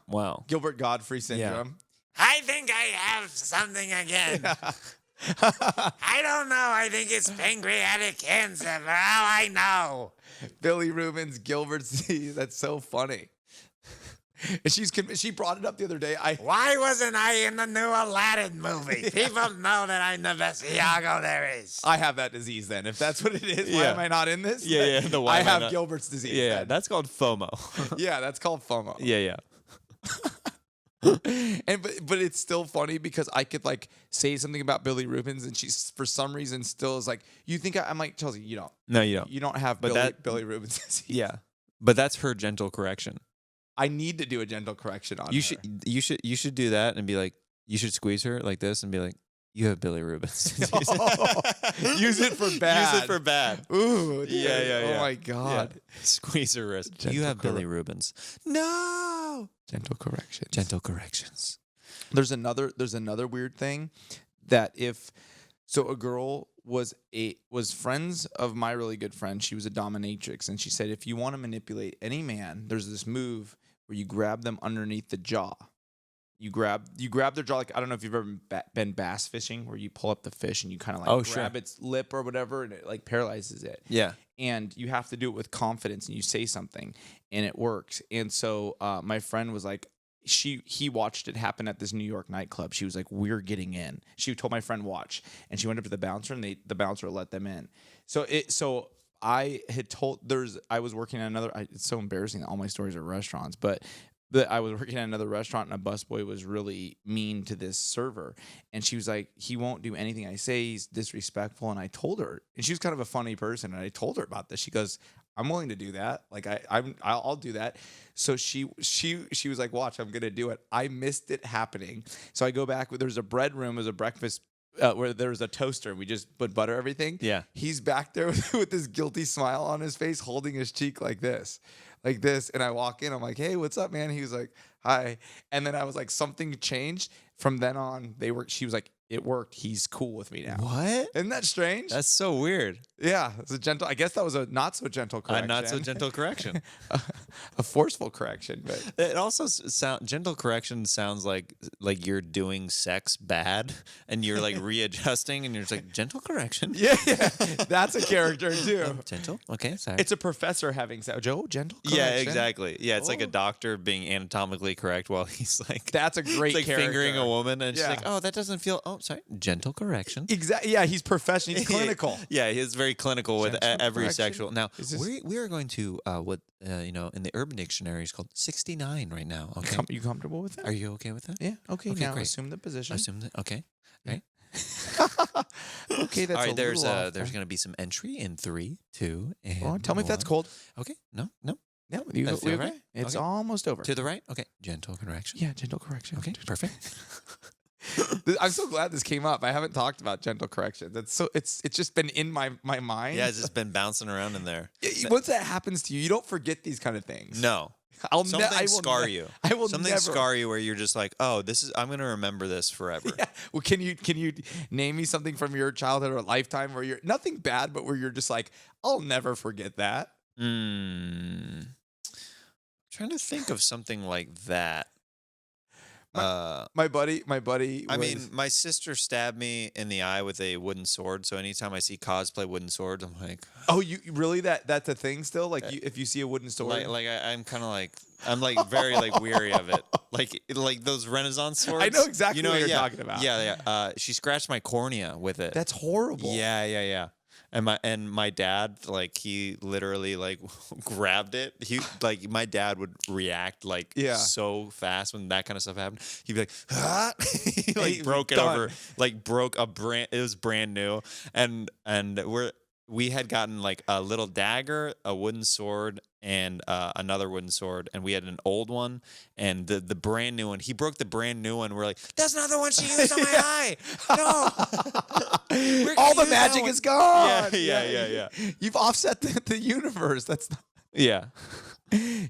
D: Wow.
C: Gilbert Gottfried syndrome.
E: I think I have something again. I don't know. I think it's pancreatic cancer for all I know.
C: Billy Rubin's Gilbert's disease. That's so funny. And she brought it up the other day.
E: Why wasn't I in the new Aladdin movie? People know that I'm the best Iago there is.
C: I have that disease then. If that's what it is, why
D: Yeah.
C: am I not in this?
D: Yeah, yeah, the why
C: I
D: am I
C: have
D: not-
C: Gilbert's disease.
D: Yeah,
C: then.
D: that's called FOMO.
C: Yeah, that's called FOMO.
D: yeah.
C: But it's still funny because I could like say something about Billy Rubin's and she's for some reason still is like, you think I'm like, Chelsea, you don't.
D: No, you don't.
C: You don't have
D: But
C: Billy Rubin's disease.
D: Yeah. But that's her gentle correction.
C: I need to do a gentle correction on
D: You
C: her.
D: should should do that and be like, you should squeeze her like this and be like, you have Billy Rubin's disease.
C: Use it for bad.
D: Use it for bad.
C: Ooh. dude.
D: Yeah.
C: Oh my God.
D: Yeah. Squeeze her wrist.
C: Gentle
D: You have Billy Rubin's. No.
C: Gentle correction.
D: Gentle corrections.
C: There's another weird thing that a girl was friends of my really good friend. She was a dominatrix, and she said if you want to manipulate any man, there's this move where you grab them underneath the jaw. You grab their jaw, like I don't know if you've ever been bass fishing, where you pull up the fish and you kind of like grab its lip or whatever, and it like paralyzes it.
D: Yeah.
C: And you have to do it with confidence, and you say something, and it works. And so my friend was like, he watched it happen at this New York nightclub. She was like, we're getting in. She told my friend watch, and she went up to the bouncer, and the bouncer let them in. So I had told I was working at another. It's so embarrassing that all my stories are restaurants, but I was working at another restaurant and a busboy was really mean to this server. And she was like, he won't do anything I say. He's disrespectful. And I told her, and she was kind of a funny person. And I told her about this. She goes, I'm willing to do that. Like I'll do that. So she was like, watch, I'm going to do it. I missed it happening. So I go back. There's a bread room, there's a breakfast where there was a toaster. We just put butter everything.
D: Yeah.
C: He's back there with this guilty smile on his face, holding his cheek like this. And I walk in, I'm like, hey, what's up, man? He was like, hi. And then I was like, something changed. From then on, she was like, it worked. He's cool with me now.
D: What?
C: Isn't that strange?
D: That's so weird.
C: Yeah. It's a gentle, I guess that was a not so gentle correction.
D: A not so gentle correction.
C: A forceful correction. But
D: It also gentle correction sounds like you're doing sex bad and you're like readjusting and you're just like gentle correction.
C: yeah. That's a character too.
D: Gentle? Okay, sorry.
C: It's a professor having sex. Joe, gentle correction.
D: Yeah, exactly. Yeah, it's like a
C: Oh.
D: doctor being anatomically correct while he's like
C: That's a great
D: it's like
C: character.
D: fingering a woman and she's
C: Yeah.
D: like, oh, that doesn't feel. Oh, sorry, gentle correction.
C: Exactly. Yeah, he's professional. He's clinical.
D: Yeah, he's very clinical with
C: Gentle
D: every
C: correction?
D: sexual. Now
C: Is this-
D: we are going to what in the Urban Dictionary is called 69 right now. Okay,
C: You comfortable with that?
D: are you okay with that?
C: Yeah. Okay.
D: Okay,
C: Now
D: great.
C: assume the position.
D: Assume that. Okay. Right.
C: Okay. That's
D: All right.
C: a
D: There's
C: little off.
D: going to be some entry in 3, 2, and
C: Oh, tell me if that's
D: 1.
C: cold.
D: Okay. No.
C: No,
D: That
C: we
D: feel
C: okay?
D: right?
C: It's
D: Okay.
C: almost over.
D: To the right. Okay. Gentle correction.
C: Yeah, gentle correction.
D: Okay. Perfect.
C: I'm so glad this came up. I haven't talked about gentle corrections. It's just been in my mind.
D: Yeah, it's just been bouncing around in there.
C: Once that happens to you, you don't forget these kind of things.
D: No. Something
C: I will
D: scar you.
C: I will
D: Something
C: never
D: scar you where you're just like, oh, I'm going to remember this forever.
C: Yeah. Well, can you name me something from your childhood or lifetime where you're nothing bad, but where you're just like, I'll never forget that.
D: Trying to think of something like that.
C: My buddy.
D: I mean, my sister stabbed me in the eye with a wooden sword. So anytime I see cosplay wooden swords, I'm like,
C: oh, you really that's a thing still? Like, if you see a wooden sword,
D: I'm kind of like, I'm like very like weary of it. Like those Renaissance swords.
C: I know exactly what you're
D: yeah,
C: talking about.
D: Yeah. She scratched my cornea with it.
C: that's horrible.
D: Yeah. And my dad, like, he literally like grabbed it. He like my dad would react like so fast when that kind of stuff happened. He'd be like, ah! He like
C: Hey,
D: broke it
C: done.
D: over, like broke a brand. It was brand new, and we had gotten like a little dagger, a wooden sword, and another wooden sword, and we had an old one and the brand new one. He broke the brand new one. We're like, that's not the one she used on my eye. No,
C: All the magic is gone.
D: Yeah.
C: You've offset the universe. That's not.
D: Yeah.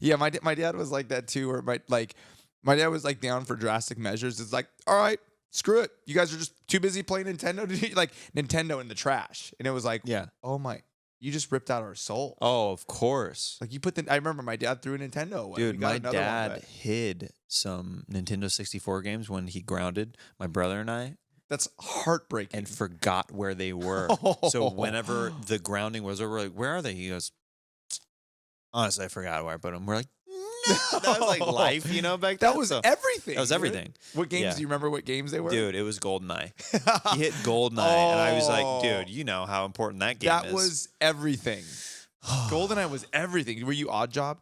C: Yeah, my dad was like that too. Where my dad was like down for drastic measures. It's like, all right, screw it. You guys are just too busy playing Nintendo. Like Nintendo in the trash, and it was like,
D: Yeah.
C: oh my, you just ripped out our soul.
D: Oh, of course.
C: Like you put I remember my dad threw a Nintendo away.
D: Dude,
C: We got
D: my
C: another one,
D: dad
C: but
D: hid some Nintendo 64 games when he grounded my brother and I
C: that's heartbreaking.
D: and forgot where they were. So whenever the grounding was over, we're like, where are they? He goes, honestly, I forgot where I put them. We're like, no. That was like life, you know, back then.
C: that was
D: So-
C: everything.
D: That was
C: dude.
D: everything.
C: What games
D: Yeah.
C: do you remember? What games they were?
D: Dude, it was GoldenEye. He hit GoldenEye, and I was like, dude, you know how important that game
C: that
D: is.
C: was everything. GoldenEye was everything. Were you Odd Job?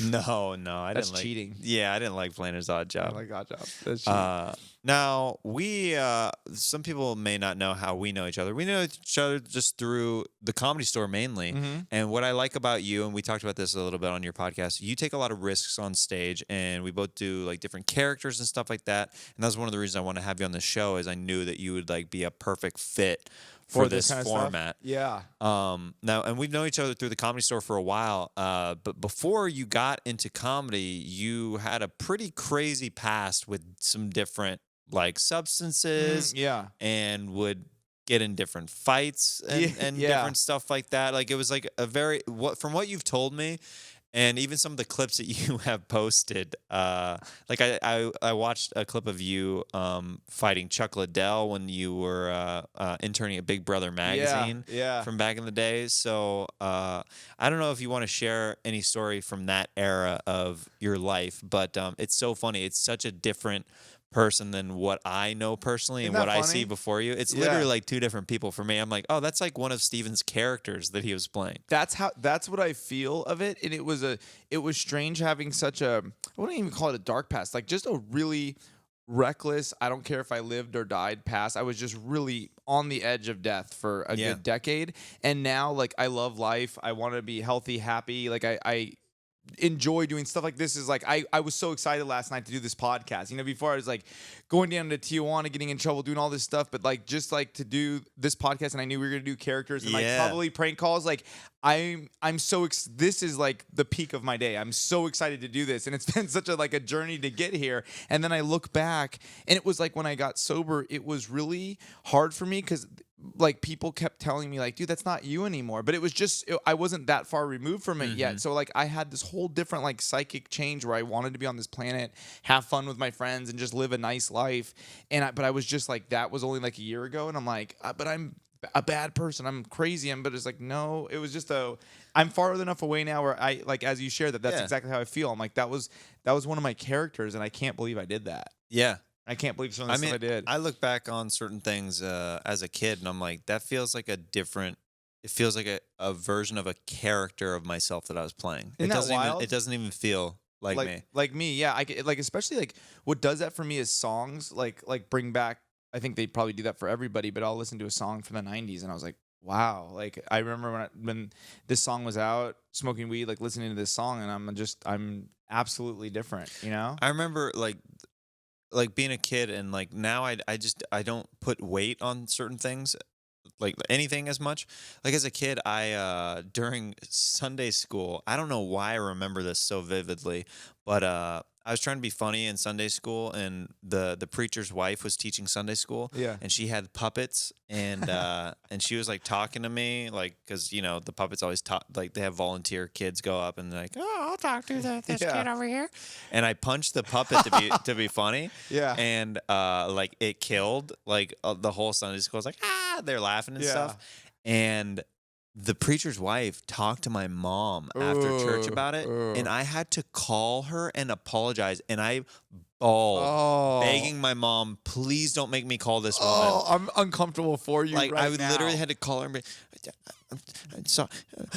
D: No, I
C: That's
D: didn't like
C: cheating.
D: Yeah, I didn't like playing his Odd
C: I
D: Job.
C: like Odd Job. That's cheating.
D: Now we some people may not know how we know each other. We know each other just through the Comedy Store mainly.
C: Mhm.
D: And what I like about you, and we talked about this a little bit on your podcast, you take a lot of risks on stage, and we both do like different characters and stuff like that. And that's one of the reasons I want to have you on the show, is I knew that you would like be a perfect fit for this
C: kind of stuff?
D: format.
C: Yeah.
D: Now, and we've known each other through the Comedy Store for a while. But before you got into comedy, you had a pretty crazy past with some different like substances,
C: Yeah.
D: and would get in different fights and
C: Yeah.
D: different stuff like that. Like it was like a very from what you've told me. And even some of the clips that you have posted, like I watched a clip of you fighting Chuck Liddell when you were interning at Big Brother magazine
C: Yeah.
D: from back in the day. So I don't know if you want to share any story from that era of your life, but it's so funny. It's such a different person than what I know personally
C: Isn't
D: and what
C: that
D: I
C: funny?
D: see before you. It's
C: Yeah.
D: literally like two different people for me. I'm like, oh, that's like one of Steven's characters that he was playing.
C: That's what I feel of it, and it was strange having such a, I wouldn't even call it a dark past, like just a really reckless, I don't care if I lived or died past. I was just really on the edge of death for a good decade, and now like I love life. I want to be healthy, happy. Like I enjoy doing stuff like this. Is like I was so excited last night to do this podcast. You know, before I was like going down to Tijuana, getting in trouble, doing all this stuff, but like just like to do this podcast, and I knew we were gonna do characters and like probably prank calls. Like I'm so this is like the peak of my day. I'm so excited to do this, and it's been such a like a journey to get here. And then I look back, and it was like when I got sober, it was really hard for me because like people kept telling me like, dude, that's not you anymore. But it was just I wasn't that far removed from it yet. So like I had this whole different like psychic change where I wanted to be on this planet, have fun with my friends, and just live a nice life. But I was just like, that was only like a year ago, and I'm like, but I'm a bad person. I'm crazy. But it's like, no, it was just I'm far enough away now where I like, as you share that's exactly how I feel. I'm like, that was one of my characters, and I can't believe I did that.
D: Yeah.
C: I can't believe some of the stuff I did.
D: I look back on certain things as a kid, and I'm like, that feels like it feels like a version of a character of myself that I was playing.
C: Isn't that wild?
D: It doesn't even feel like me.
C: Like me, yeah. Like especially like what does that for me is songs like bring back. I think they probably do that for everybody, but I'll listen to a song from the '90s, and I was like, wow. Like I remember when this song was out, smoking weed, like listening to this song, and I'm absolutely different. You know?
D: I remember like being a kid, and like now I don't put weight on certain things, like anything as much. Like as a kid, I during Sunday school, I don't know why I remember this so vividly, but I was trying to be funny in Sunday school, and the preacher's wife was teaching Sunday school, and she had puppets, and and she was like talking to me, like, because you know the puppets always talk, like they have volunteer kids go up and they're like, oh, I'll talk to this kid over here, and I punched the puppet to be funny, and like it killed, like the whole Sunday school was like, they're laughing and stuff, and the preacher's wife talked to my mom after church about it, and I had to call her and apologize, and I bawled, begging my mom, please don't make me call this woman.
C: Oh, I'm uncomfortable for you.
D: Like
C: right
D: I
C: now.
D: literally had to call her and be,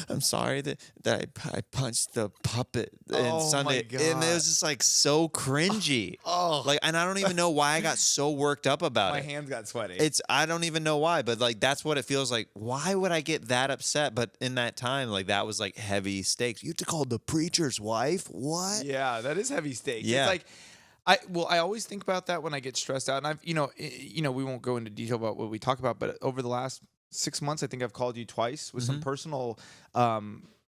D: I'm sorry that I punched the puppet in Sunday, and it was just like so cringy. Like, and I don't even know why I got so worked up about
C: My
D: it.
C: hands got sweaty.
D: I don't even know why, but like that's what it feels like. Why would I get that upset? But in that time, like that was like heavy stakes. You have to call the preacher's wife. What?
C: Yeah, that is heavy stakes.
D: Yeah.
C: It's like I always think about that when I get stressed out, and I've we won't go into detail about what we talk about, but over the last 6 months, I think I've called you twice with some personal,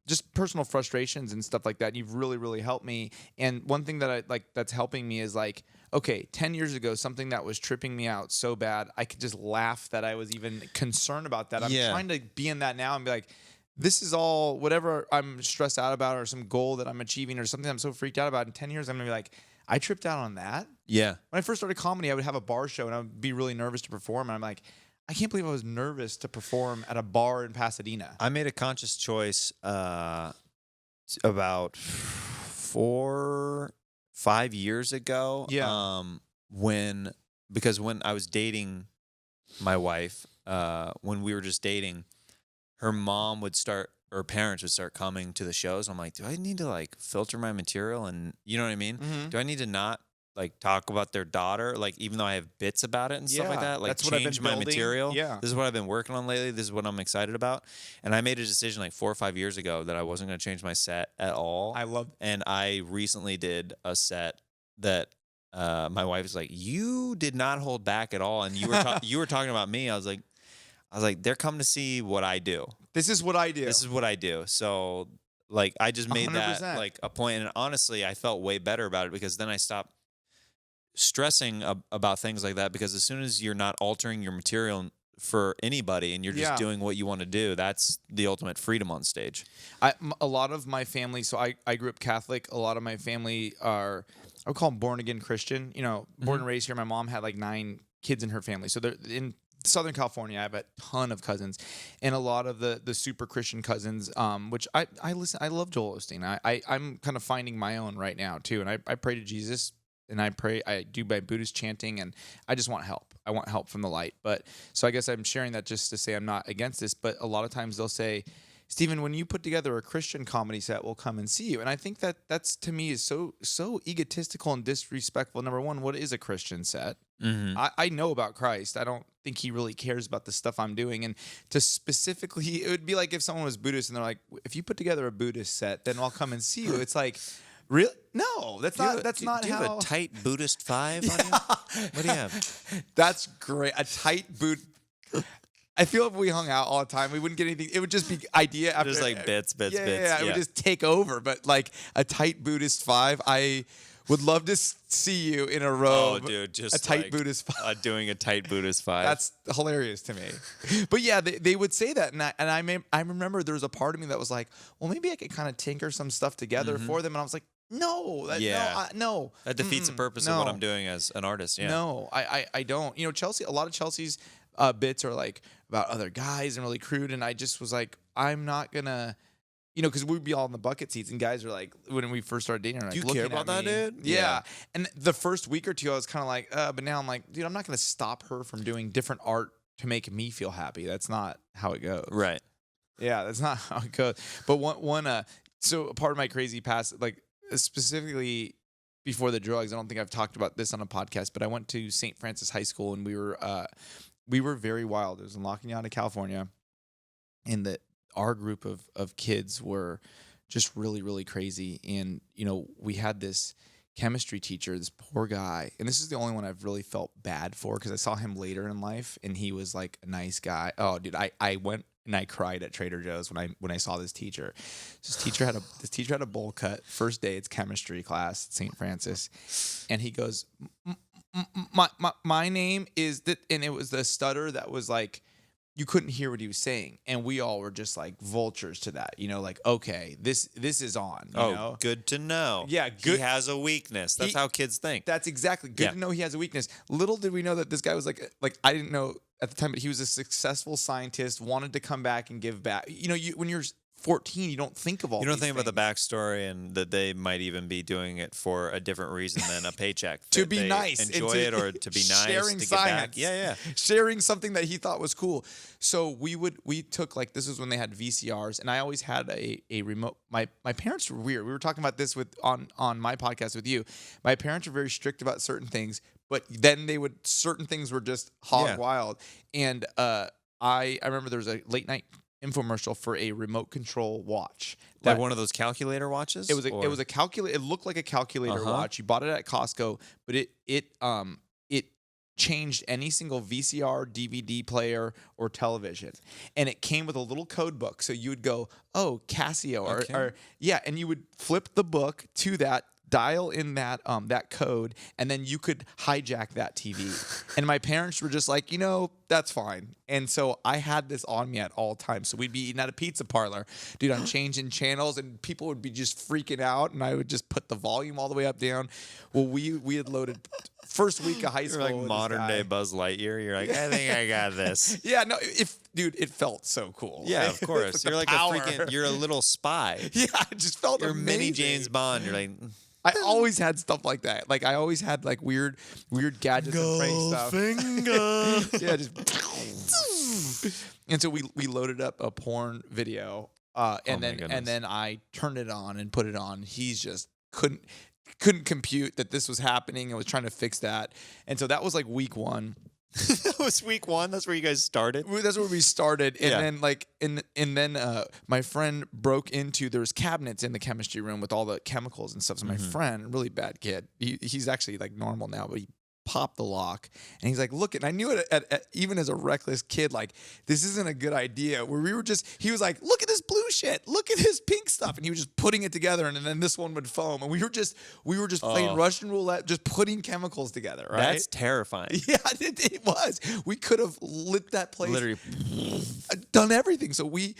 C: just personal frustrations and stuff like that. And you've really, really helped me. And one thing that I like that's helping me is like, okay, 10 years ago, something that was tripping me out so bad, I could just laugh that I was even concerned about that. I'm trying to be in that now and be like, this is all whatever I'm stressed out about, or some goal that I'm achieving, or something I'm so freaked out about. In 10 years, I'm gonna be like, I tripped out on that.
D: Yeah.
C: When I first started comedy, I would have a bar show and I would be really nervous to perform. And I'm like, I can't believe I was nervous to perform at a bar in Pasadena.
D: I made a conscious choice about 4-5 years ago.
C: Yeah.
D: Because when I was dating my wife, when we were just dating, her parents would start coming to the shows. I'm like, do I need to like filter my material? And you know what I mean?
C: Mm-hmm.
D: Do I need to not like talk about their daughter, like even though I have bits about it and stuff like that, like
C: that's what I've been
D: change my
C: building.
D: material.
C: Yeah.
D: This is what I've been working on lately. This is what I'm excited about. And I made a decision like 4 or 5 years ago that I wasn't going to change my set at all. And I recently did a set that my wife was like, you did not hold back at all. And you were you were talking about me. I was like, they're coming to see what I do.
C: This is what I do.
D: This is what I do. So like, I just made
C: 100%.
D: that like a point. And honestly, I felt way better about it because then I stopped stressing about things like that, because as soon as you're not altering your material for anybody and you're just doing what you want to do, that's the ultimate freedom on stage.
C: A lot of my family, so I grew up Catholic. A lot of my family are, I would call them born again Christian. You know, born and raised here. My mom had like 9 kids in her family. So they're in Southern California. I have a ton of cousins, and a lot of the super Christian cousins, which I listen. I love Joel Osteen. I'm kind of finding my own right now too, and I pray to Jesus and I pray. I do my Buddhist chanting, and I just want help. I want help from the light. But so I guess I'm sharing that just to say I'm not against this. But a lot of times they'll say, Stephen, when you put together a Christian comedy set, we'll come and see you. And I think that's to me is so egotistical and disrespectful. Number one, what is a Christian set?
D: Mm-hmm.
C: I know about Christ. I don't think he really cares about the stuff I'm doing. And to specifically, it would be like if someone was Buddhist and they're like, if you put together a Buddhist set, then I'll come and see you. It's like, really? No, that's not
D: Do you
C: how.
D: have a tight Buddhist 5 on you? What do you have?
C: That's great. A tight boot. I feel if we hung out all the time, we wouldn't get anything. It would just be idea after
D: Just like bits.
C: Yeah, it would just take over. But like a tight Buddhist 5, I would love to see you in a robe.
D: Oh, dude, just
C: a tight
D: like,
C: Buddhist 5.
D: Doing a tight Buddhist 5.
C: That's hilarious to me. But yeah, they would say that, and I remember there was a part of me that was like, well, maybe I could kind of tinker some stuff together for them, and I was like, no, no.
D: That defeats the purpose of what I'm doing as an artist. Yeah.
C: No, I don't. You know, Chelsea. A lot of Chelsea's bits are like about other guys and really crude, and I just was like, I'm not gonna. You know, because we'd be all in the bucket seats, and guys are like, when we first started dating, are like,
D: Do you care
C: looking
D: about
C: at
D: that,
C: me.
D: dude?
C: Yeah. And the first week or two, I was kind of like, but now I'm like, dude, I'm not going to stop her from doing different art to make me feel happy. That's not how it goes.
D: Right.
C: Yeah, that's not how it goes. But so a part of my crazy past, like specifically before the drugs, I don't think I've talked about this on a podcast, but I went to St. Francis High School, and we were very wild. It was in La Cañada, California, and our group of kids were just really, really crazy. And, you know, we had this chemistry teacher, this poor guy. And this is the only one I've really felt bad for because I saw him later in life and he was like a nice guy. Oh, dude, I went and I cried at Trader Joe's when I saw this teacher. This teacher had a bowl cut. First day, it's chemistry class at St. Francis. And he goes, my name is that, and it was the stutter that was like, you couldn't hear what he was saying, and we all were just like vultures to that, you know, like, okay, this is on. You know?
D: Good to know.
C: Yeah,
D: He
C: good.
D: has a weakness. That's how kids think.
C: That's exactly good to know he has a weakness. Little did we know that this guy was like I didn't know at the time, but he was a successful scientist, wanted to come back and give back. You know, when you're 14, you don't think of all.
D: You don't
C: these
D: think about the
C: things.
D: backstory and that they might even be doing it for a different reason than a paycheck.
C: To
D: that
C: be
D: they
C: nice, and
D: enjoy it, or to be nice,
C: sharing
D: to give
C: science.
D: back. Yeah.
C: Sharing something that he thought was cool. So we took, like, this was when they had VCRs, and I always had a remote. My parents were weird. We were talking about this on my podcast with you. My parents were very strict about certain things, but then certain things were just hog wild. And I remember there was a late night infomercial for a remote control watch.
D: Like one of those calculator watches?
C: It was a calculator. It looked like a calculator watch. You bought it at Costco, but it changed any single VCR, DVD player, or television, and it came with a little code book. So you would go, oh, Casio, or and you would flip the book to that, dial in that code, and then you could hijack that TV. And my parents were just like, that's fine. And so I had this on me at all times. So we'd be eating at a pizza parlor, dude, I'm changing channels, and people would be just freaking out, and I would just put the volume all the way up, down. Well, we had loaded first week of high school.
D: You're like modern day Buzz Lightyear. You're like, I think I got this.
C: Yeah, no, it felt so cool.
D: Yeah, of course. You're like you're a little spy.
C: Yeah, it just felt
D: You're
C: amazing.
D: mini James Bond. You're like,
C: I always had stuff like that. Like I always had like weird gadgets and prank stuff. Yeah, just and so we loaded up a porn video, and then I turned it on and put it on. He's just couldn't compute that this was happening and was trying to fix that. And so that was like week one.
D: that was week one. That's where you guys started.
C: That's where we started, and then my friend broke into. There's cabinets in the chemistry room with all the chemicals and stuff. So my friend, really bad kid, he's actually like normal now, but he popped the lock, and he's like, look, and I knew it even as a reckless kid, like, this isn't a good idea. Where he was like, look at this blue shit, look at this pink stuff, and he was just putting it together, and then this one would foam, and we were just playing Russian roulette, just putting chemicals together, right?
D: That's terrifying.
C: Yeah, it was. We could have lit that place,
D: literally
C: done everything. So we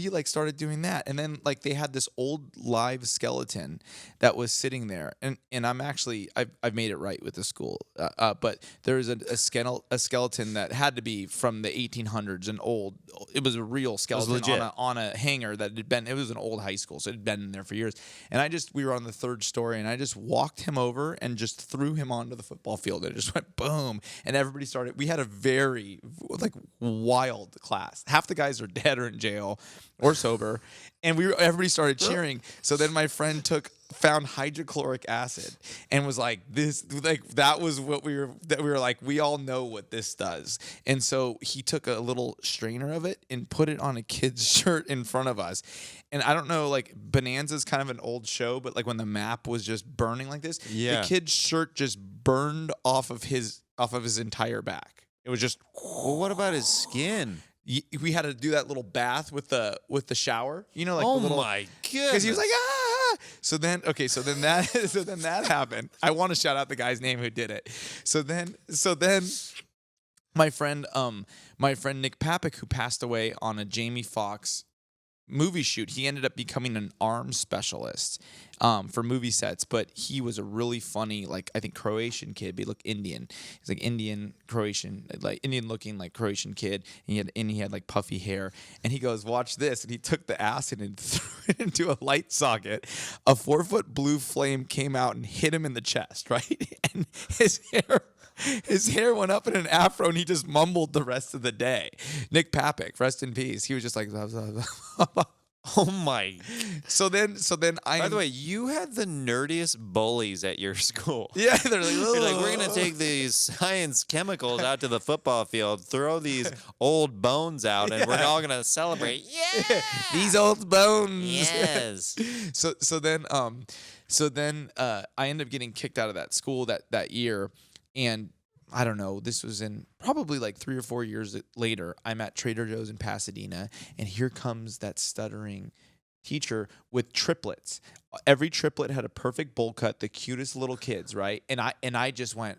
C: like started doing that, and then like they had this old live skeleton that was sitting there, and I'm actually I've made it right with the school. But there was a skeleton that had to be from the 1800s and old. It was a real skeleton on a hanger. hangar that had been, it was an old high school, so it had been in there for years. And we were on the 3rd story, and I just walked him over and just threw him onto the football field. And it just went boom. And everybody started, we had a very like wild class. Half the guys are dead or in jail or sober. And everybody started cheering. So then my friend found hydrochloric acid and was like, that was what we were like, we all know what this does. And so he took a little strainer of it and put it on a kid's shirt in front of us. And I don't know, like Bonanza's kind of an old show, but like when the map was just burning like this, the kid's shirt just burned off of his entire back. It was just.
D: Well, what about his skin?
C: We had to do that little bath with the shower, like
D: oh
C: the little,
D: my goodness.
C: because he was like, ah. So then that happened. I want to shout out the guy's name who did it. So then my friend Nick Papik, who passed away on a Jamie Foxx movie shoot, he ended up becoming an arms specialist for movie sets, but he was a really funny, like I think Croatian kid, but he looked Indian. He's like Indian Croatian, like Indian looking like Croatian kid, and he had like puffy hair. And he goes, "Watch this!" And he took the acid and threw it into a light socket. A 4-foot blue flame came out and hit him in the chest, right? And his hair went up in an afro, and he just mumbled the rest of the day. Nick Papik, rest in peace. He was just like,
D: oh my.
C: So then
D: By the way, you had the nerdiest bullies at your school.
C: Yeah, they're like,
D: You're like, we're gonna take these science chemicals out to the football field, throw these old bones out, and we're all gonna celebrate. Yeah,
C: these old bones.
D: Yes.
C: So then I ended up getting kicked out of that school that year. And I don't know, this was in probably like 3 or 4 years later. I'm at Trader Joe's in Pasadena, and here comes that stuttering teacher with triplets. Every triplet had a perfect bowl cut, the cutest little kids, right? And I just went,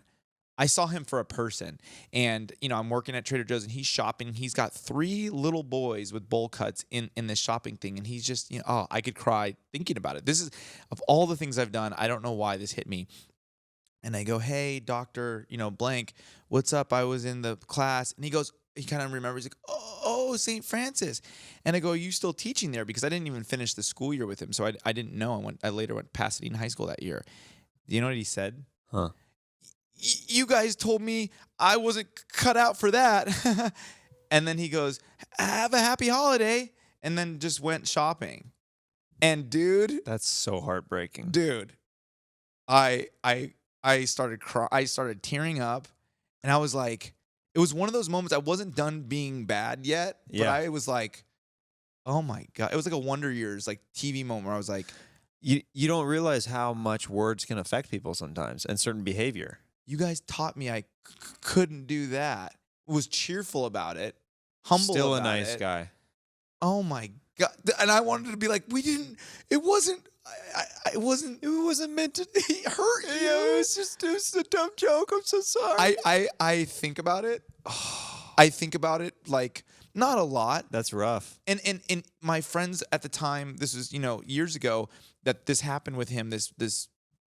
C: I saw him for a person. And, I'm working at Trader Joe's, and he's shopping. He's got 3 little boys with bowl cuts in this shopping thing. And he's just, I could cry thinking about it. This is, of all the things I've done, I don't know why this hit me. And I go, "Hey, Dr. Blank, what's up? I was in the class." And he kind of remembers, he's like, "Oh, St. Francis." And I go, "Are you still teaching there?" Because I didn't even finish the school year with him. So I didn't know. I later went to Pasadena High School that year. Do you know what he said?
D: Huh.
C: You guys told me I wasn't cut out for that. And then he goes, "Have a happy holiday." And then just went shopping. And dude.
D: That's so heartbreaking.
C: Dude. I started tearing up, and I was like, it was one of those moments. I wasn't done being bad yet, but I was like, oh my God. It was like a Wonder Years like TV moment where I was like,
D: you don't realize how much words can affect people sometimes and certain behavior.
C: You guys taught me I couldn't do that. Was cheerful about it, humble
D: Still
C: about
D: a nice
C: it.
D: guy.
C: Oh my God. And I wanted to be like, it wasn't meant to hurt you.
D: Yeah, it was a dumb joke. I'm so sorry.
C: I think about it. I think about it like not a lot.
D: That's rough.
C: And my friends at the time, this was, years ago, that this happened with him, this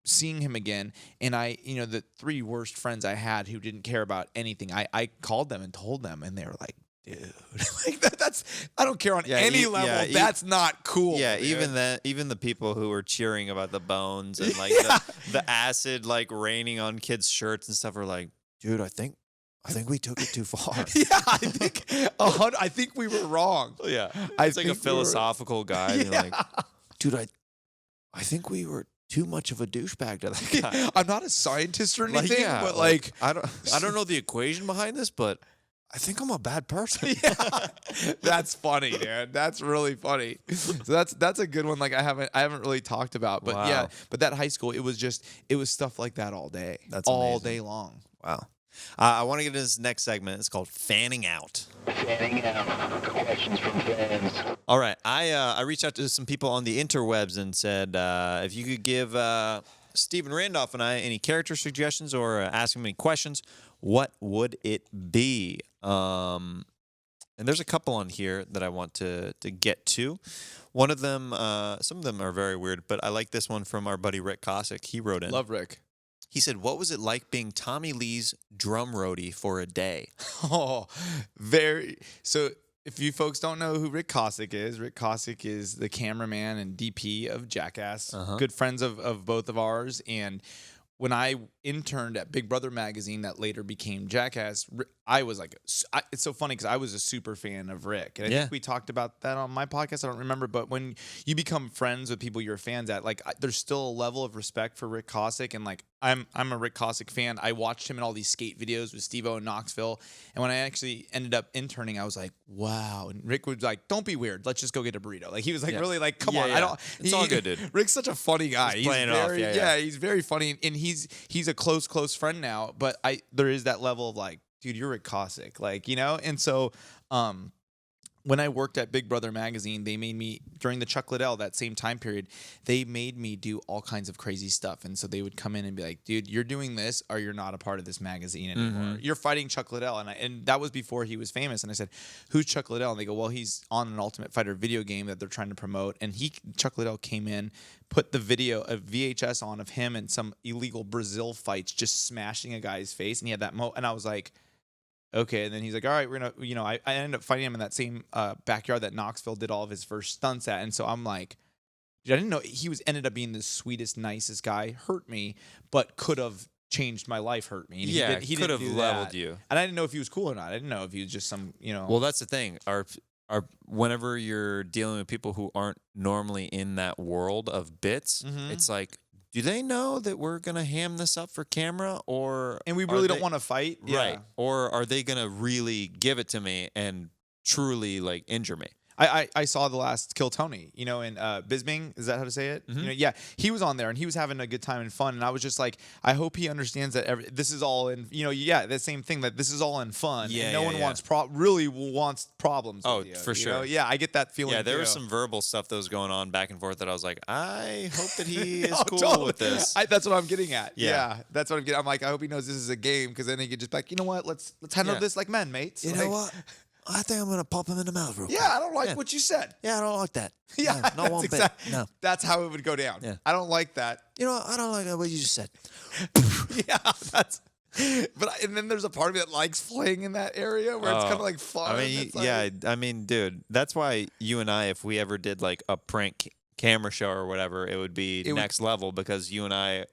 C: seeing him again. And the 3 worst friends I had who didn't care about anything, I called them and told them, and they were like, dude, like that's I don't care on any level. That's not cool.
D: Yeah,
C: dude.
D: even the people who were cheering about the bones and like the acid like raining on kids' shirts and stuff are like, dude, I think we took it too far.
C: Yeah, I think we were wrong.
D: Yeah, it's like a philosophical guy. And you're like, dude, I think we were too much of a douchebag to that guy.
C: I'm not a scientist or anything, but
D: I don't know the equation behind this, but I think I'm a bad person.
C: Yeah. That's funny, man. That's really funny. So that's a good one. Like I haven't really talked about, but
D: Wow.
C: but that high school, it was stuff like that all day.
D: That's
C: all
D: amazing.
C: day long.
D: Wow. I want to get into this next segment. It's called Fanning Out.
F: Fanning out. Questions from fans.
D: All right. I reached out to some people on the interwebs and said if you could give Stephen Randolph and I any character suggestions or ask him any questions, what would it be? And there's a couple on here that I want to get to. One of them, some of them are very weird, but I like this one from our buddy Rick Cossack. He wrote in.
C: Love Rick.
D: He said, "What was it like being Tommy Lee's drum roadie for a day?"
C: Oh, very. So if you folks don't know who Rick Cossack is the cameraman and DP of Jackass. Good friends of both of ours. And when I interned at Big Brother magazine that later became Jackass, I was like, it's so funny because I was a super fan of Rick. And I think we talked about that on my podcast. I don't remember. But when you become friends with people you're fans at, like there's still a level of respect for Rick Cossack. And like I'm a Rick Cossack fan. I watched him in all these skate videos with Steve-O in Knoxville. And when I actually ended up interning, I was like, wow. And Rick was like, don't be weird. Let's just go get a burrito. Like he was like, really like, come on. I don't.
D: It's all good, dude.
C: Rick's such a funny guy. He's
D: playing it off.
C: Yeah, he's very funny. And he's a close friend now. But there is that level of like, dude, you're Rick Cossack, like, you know? And so when I worked at Big Brother magazine, they made me, during the Chuck Liddell, that same time period, they made me do all kinds of crazy stuff. And so they would come in and be like, dude, you're doing this or you're not a part of this magazine anymore. You're fighting Chuck Liddell. And that was before he was famous. And I said, who's Chuck Liddell? And they go, well, he's on an Ultimate Fighter video game that they're trying to promote. And Chuck Liddell came in, put the video of VHS on of him and some illegal Brazil fights just smashing a guy's face. And he had that and I was like, okay. And then he's like, all right, we're going to, you know, I ended up fighting him in that same backyard that Knoxville did all of his first stunts at. And so I'm like, dude, I didn't know he ended up being the sweetest, nicest guy, hurt me, but could have changed my life, hurt me. And
D: he could have leveled you.
C: And I didn't know if he was cool or not. I didn't know if he was just some, you know.
D: Well, that's the thing. Whenever you're dealing with people who aren't normally in that world of bits, it's like, do they know that we're going to ham this up for camera
C: and we really don't want to fight?
D: Right. Or are they going to really give it to me and truly like injure me?
C: I saw the last Kill Tony, you know, in Bisbing. Is that how to say it? You know, yeah, he was on there and he was having a good time and fun. And I was just like, I hope he understands that this is all in, you know, the same thing, that this is all in fun.
D: Yeah,
C: and no one really wants problems.
D: Oh,
C: with you,
D: for
C: you
D: sure.
C: know? Yeah, I get that feeling.
D: Yeah, there
C: too.
D: was some verbal stuff that was going on back and forth that I was like, I hope that he is
C: No,
D: cool
C: totally.
D: with this.
C: That's what I'm getting at.
D: Yeah.
C: That's what I'm getting. I'm like, I hope he knows this is a game, because then he could just be like, you know what? Let's handle this like men, mates.
A: You know what? I think I'm going to pop him in the mouth real quick.
C: Yeah, I don't like what you said.
A: Yeah, I don't like that.
C: Yeah,
A: No one bit. No.
C: That's how it would go down.
A: Yeah.
C: I don't like that.
A: You know what? I don't like what you just said.
C: Yeah, and then there's a part of me that likes playing in that area where it's kind of like fun.
D: I mean,
C: It's like,
D: I mean, dude, that's why you and I, if we ever did like a prank camera show or whatever, it would be next level, because you and I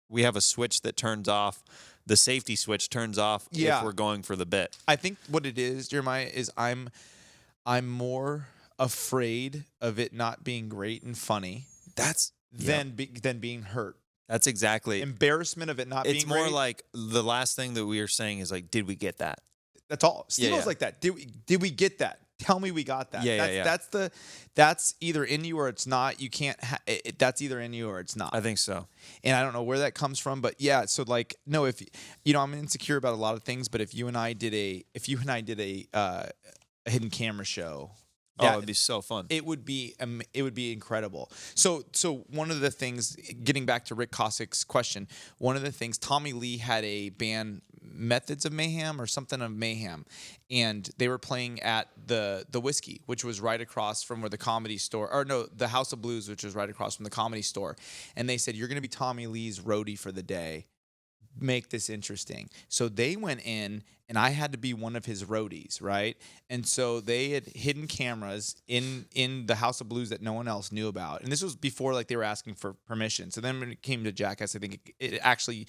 D: we have a switch that turns off. The safety switch turns off if we're going for the bit.
C: I think what it is, Jeremiah, is I'm more afraid of it not being great and funny. Than being hurt.
D: That's exactly.
C: Embarrassment of it not being great.
D: It's more like the last thing that we are saying is like, did we get that?
C: That's all. Steve-O's like that. Did we get that? Tell me we got that.
D: Yeah.
C: That's either in you or it's not. You can't. That's either in you or it's not.
D: I think so.
C: And I don't know where that comes from, but yeah. So like, no, if you know, I'm insecure about a lot of things, but if you and I did a hidden camera show.
D: It would be so fun.
C: It would be incredible. So one of the things, getting back to Rick Cossack's question, one of the things, Tommy Lee had a band, Methods of Mayhem or something of Mayhem, and they were playing at the Whiskey, which was right across from where the Comedy Store, or no, the House of Blues, which was right across from the Comedy Store, and they said, you're going to be Tommy Lee's roadie for the day. Make this interesting. So they went in and I had to be one of his roadies, right? And so they had hidden cameras in the House of Blues that no one else knew about. And this was before like they were asking for permission. So then when it came to Jackass, I think it actually,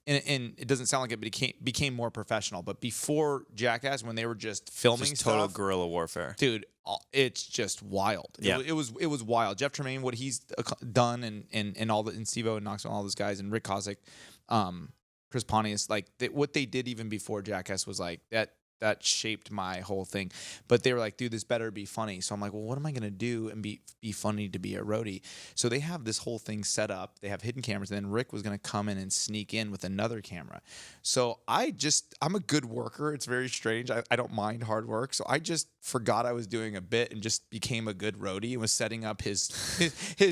C: and it doesn't sound like it, but it became more professional. But before Jackass, when they were just filming
D: Just total
C: stuff,
D: guerrilla warfare.
C: dude, it's just wild.
D: Yeah.
C: It was wild. Jeff Tremaine, what he's done, and all the, and Steve-O and Knoxville, all those guys, and Rick Cossack, Chris Pontius, like what they did even before Jackass was like that shaped my whole thing. But they were like, dude, this better be funny. So I'm like, well, what am I gonna do and be funny to be a roadie? So they have this whole thing set up. They have hidden cameras. And then Rick was gonna come in and sneak in with another camera. So I'm a good worker. It's very strange. I don't mind hard work. So I just forgot I was doing a bit and just became a good roadie and was setting up his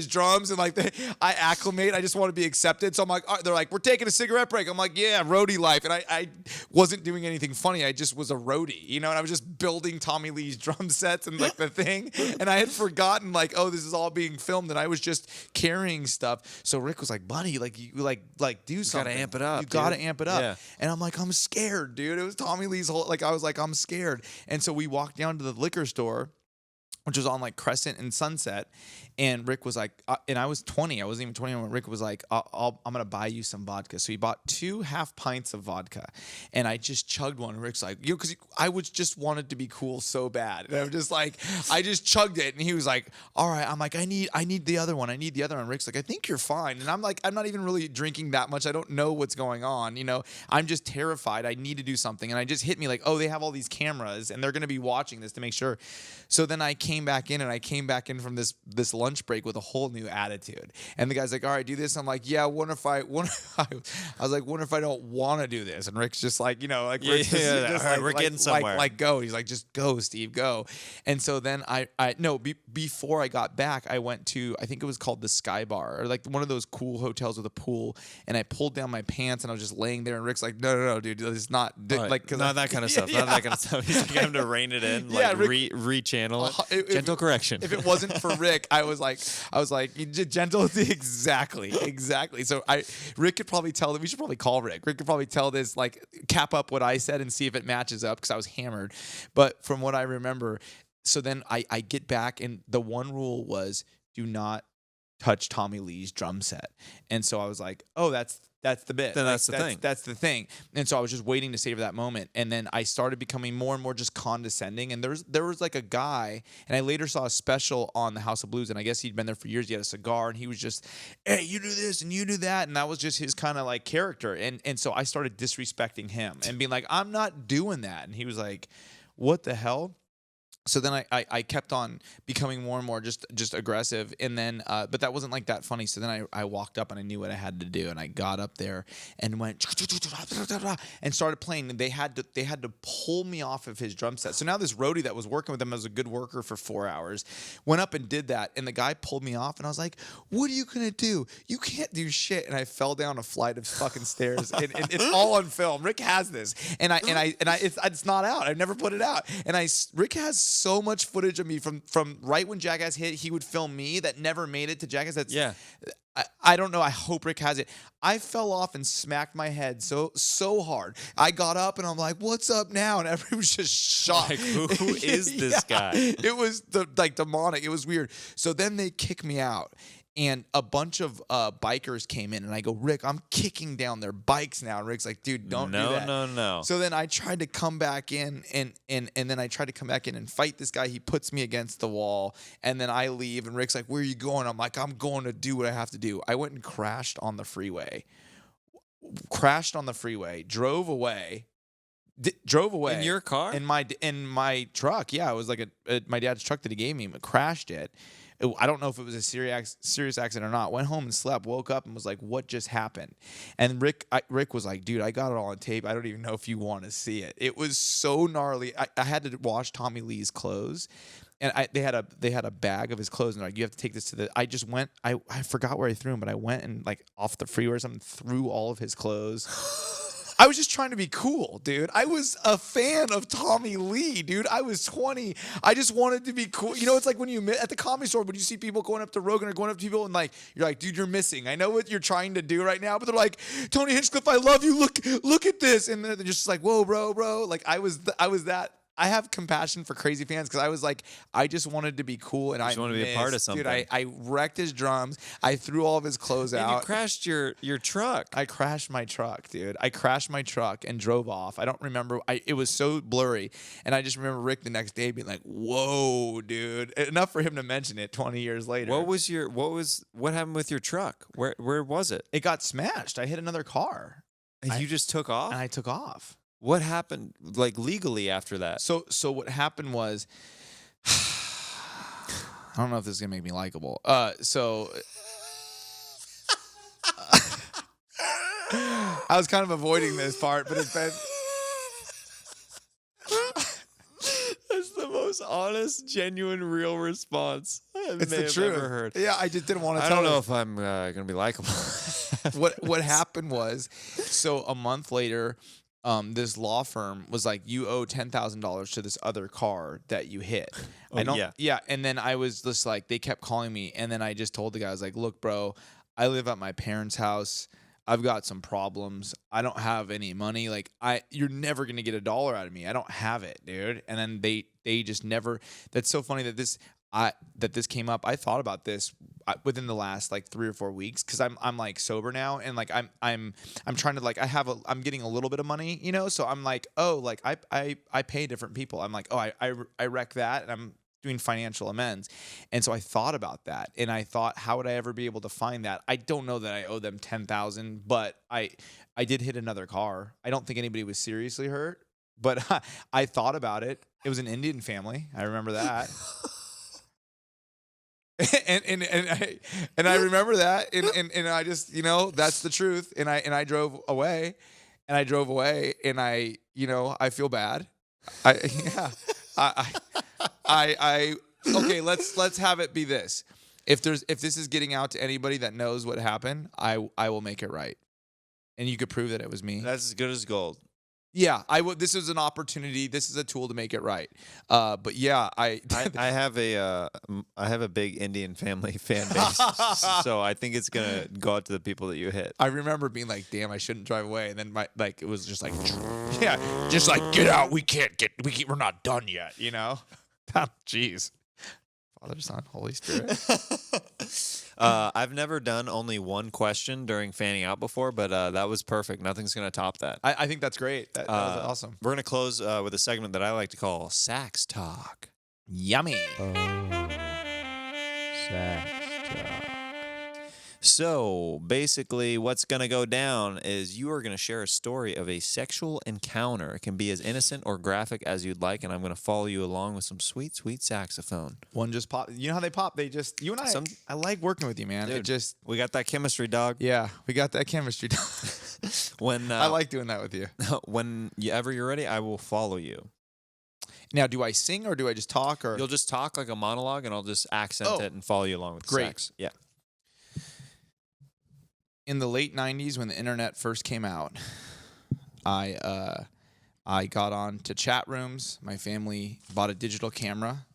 C: drums, and like I acclimate. I just want to be accepted. So I'm like, they're like, we're taking a cigarette break. I'm like, yeah, roadie life. And I wasn't doing anything funny. I just was a roadie, you know, and I was just building Tommy Lee's drum sets and like the thing. And I had forgotten like, oh, this is all being filmed, and I was just carrying stuff. So Rick was like, buddy, like you like do something.
D: Gotta amp it up.
C: You gotta amp it up.
D: Yeah.
C: And I'm like, I'm scared, dude. It was Tommy Lee's whole, like, I was like, I'm scared. And so we walked down to the liquor store, which was on like Crescent and Sunset. And Rick was like, and I was 20. I wasn't even 21 when Rick was like, I'm going to buy you some vodka. So he bought 2 half pints of vodka. And I just chugged one. And Rick's like, because I was just wanted to be cool so bad. And I'm just like, I just chugged it. And he was like, all right. I'm like, I need the other one. I need the other one. Rick's like, I think you're fine. And I'm like, I'm not even really drinking that much. I don't know what's going on. You know, I'm just terrified. I need to do something. And I just hit me like, oh, they have all these cameras and they're going to be watching this to make sure. So then I came back in from this lunch break with a whole new attitude. And the guy's like, all right, do this. I'm like, yeah, I was like, wonder if I don't want to do this. And Rick's just like, you know, like, Rick's just
D: right, we're getting somewhere.
C: Like, go. He's like, just go, Steve, go. And so then before I got back, I went to, I think it was called the Sky Bar, or like one of those cool hotels with a pool. And I pulled down my pants and I was just laying there. And Rick's like, no, dude, it's not like, cause
D: not that kind of stuff. Not that kind of stuff. He's like, him to rein it in, like rechannel it. Gentle correction.
C: If it wasn't for Rick, I was like, gentle, exactly. So Rick could probably tell that. We should probably call Rick. Rick could probably tell this, like, cap up what I said and see if it matches up, because I was hammered. But from what I remember, so then I get back, and the one rule was do not touch Tommy Lee's drum set. And so I was like, oh, that's the bit.
D: Then that's the thing.
C: That's the thing. And so I was just waiting to savor that moment. And then I started becoming more and more just condescending. And there was like a guy, and I later saw a special on the House of Blues, and I guess he'd been there for years. He had a cigar, and he was just, hey, you do this and you do that. And that was just his kind of like character. And so I started disrespecting him and being like, I'm not doing that. And he was like, what the hell? So then I kept on becoming more and more just aggressive, and then but that wasn't like that funny. So then I walked up and I knew what I had to do, and I got up there and went and started playing. And they had to pull me off of his drum set. So now this roadie that was working with him as a good worker for 4 hours went up and did that, and the guy pulled me off, and I was like, "What are you gonna do? You can't do shit!" And I fell down a flight of fucking stairs, and it's all on film. Rick has this, and it's not out. I've never put it out, and Rick has so much footage of me from right when Jackass hit. He would film me that never made it to Jackass. I don't know. I hope Rick has it. I fell off and smacked my head so hard. I got up and I'm like, "What's up now?" And everyone was just shocked.
D: Like, who is this guy?
C: It was demonic. It was weird. So then they kick me out. And a bunch of bikers came in, and I go, Rick, I'm kicking down their bikes now. And Rick's like, dude, don't do that.
D: No.
C: So then I tried to come back in, and then I tried to come back in and fight this guy. He puts me against the wall, and then I leave, and Rick's like, where are you going? I'm like, I'm going to do what I have to do. I went and crashed on the freeway. Drove away.
D: In your car?
C: In my truck. Yeah, it was like my dad's truck that he gave me. Crashed it. I don't know if it was a serious accident or not. Went home and slept, woke up and was like, what just happened? And Rick was like, dude, I got it all on tape. I don't even know if you want to see it. It was so gnarly. I had to wash Tommy Lee's clothes. And they had a bag of his clothes, and they're like, you have to take this to the. I just went. I forgot where I threw him, but I went and like off the freeway or something, threw all of his clothes. I was just trying to be cool, dude. I was a fan of Tommy Lee, dude. I was 20. I just wanted to be cool. You know, it's like when you at the Comedy Store, when you see people going up to Rogan or going up to people and like, you're like, dude, you're missing. I know what you're trying to do right now, but they're like, Tony Hinchcliffe, I love you. Look at this, and they're just like, whoa, bro. Like I was that. I have compassion for crazy fans because I was like, I just wanted to be cool, and I
D: just wanted to be a part of something.
C: Dude, I wrecked his drums. I threw all of his clothes out.
D: You crashed your truck.
C: I crashed my truck, dude. I crashed my truck and drove off. I don't remember. It was so blurry, and I just remember Rick the next day being like, "Whoa, dude!" Enough for him to mention it 20 years later.
D: What happened with your truck? Where was it?
C: It got smashed. I hit another car.
D: And you just took off?
C: And I took off.
D: What happened, like, legally after that?
C: So what happened was, I don't know if this is gonna make me likable. I was kind of avoiding this part, but it's been.
D: That's the most honest, genuine, real response
C: It's the truth.
D: Ever heard.
C: Yeah, I just didn't want to.
D: I don't know if I'm gonna be likable.
C: What happened was, so a month later. This law firm was like, you owe $10,000 to this other car that you hit. Yeah. And then I was just like, they kept calling me. And then I just told the guy, I was like, look, bro, I live at my parents' house. I've got some problems. I don't have any money. Like you're never going to get $1 out of me. I don't have it, dude. And then they just never, that's so funny that this came up. I thought about this within the last like 3 or 4 weeks. Cause I'm like sober now. And like, I'm trying to like, I'm getting a little bit of money, you know? So I'm like, oh, like I pay different people. I'm like, oh, I wreck that. And I'm doing financial amends. And so I thought about that, and I thought, how would I ever be able to find that? I don't know that I owe them $10,000, but I did hit another car. I don't think anybody was seriously hurt, but I thought about it. It was an Indian family. I remember that. and I remember that, and I just, you know, that's the truth. And I drove away, and I, you know, I feel bad. Okay, let's have it be this. If this is getting out to anybody that knows what happened, I will make it right. And you could prove that it was me.
D: That's as good as gold.
C: Yeah, I would. This is an opportunity. This is a tool to make it right. But yeah, I
D: have a big Indian family fan base, so I think it's gonna go out to the people that you hit.
C: I remember being like, "Damn, I shouldn't drive away," and then it was just like, yeah, just like, get out. We're not done yet. You know? Jeez. Father, Son, Holy Spirit.
D: I've never done only one question during fanning out before, but that was perfect. Nothing's going to top that.
C: I think that's great. That was awesome.
D: We're going to close with a segment that I like to call Sax Talk.
C: Yummy.
D: Sax Talk. So basically what's going to go down is you are going to share a story of a sexual encounter. It can be as innocent or graphic as you'd like, and I'm going to follow you along with some sweet, sweet saxophone.
C: One just pop. You know how they pop? They just, you and I like working with you, man.
D: Dude,
C: it just,
D: we got that chemistry, dog.
C: Yeah, we got that chemistry, dog.
D: When
C: I like doing that with you.
D: When you're ready, I will follow you.
C: Now, do I sing or do I just talk? Or
D: you'll just talk like a monologue, and I'll just accent it and follow you along with the sax. Yeah.
C: In the late 90s, when the internet first came out, I got on to chat rooms. My family bought a digital camera,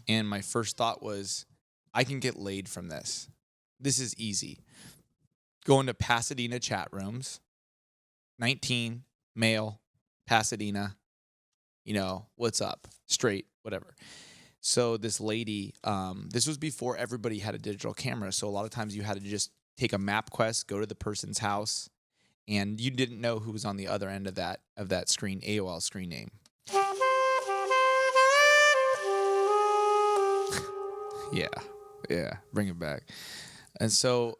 C: and my first thought was, I can get laid from this. This is easy. Going to Pasadena chat rooms, 19, male, Pasadena, you know, what's up, straight, whatever. So this lady, this was before everybody had a digital camera, so a lot of times you had to just take a map quest, go to the person's house, and you didn't know who was on the other end of that screen, AOL screen name. Yeah, bring it back. And so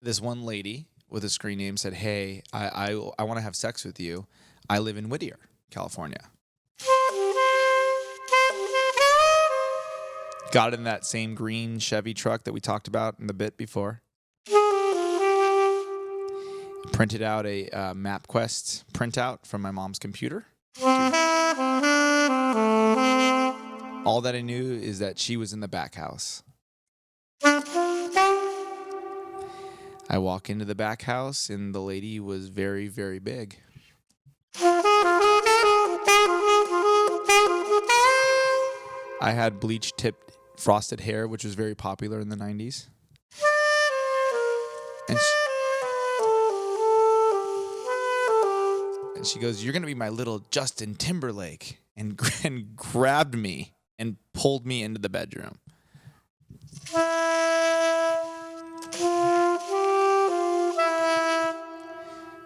C: this one lady with a screen name said, "Hey, I want to have sex with you. I live in Whittier, California." Got in that same green Chevy truck that we talked about in the bit before. Printed out a MapQuest printout from my mom's computer. All that I knew is that she was in the back house. I walk into the back house, and the lady was very, very big. I had bleach-tipped frosted hair, which was very popular in the 90s. And she goes, "You're going to be my little Justin Timberlake," and grabbed me and pulled me into the bedroom.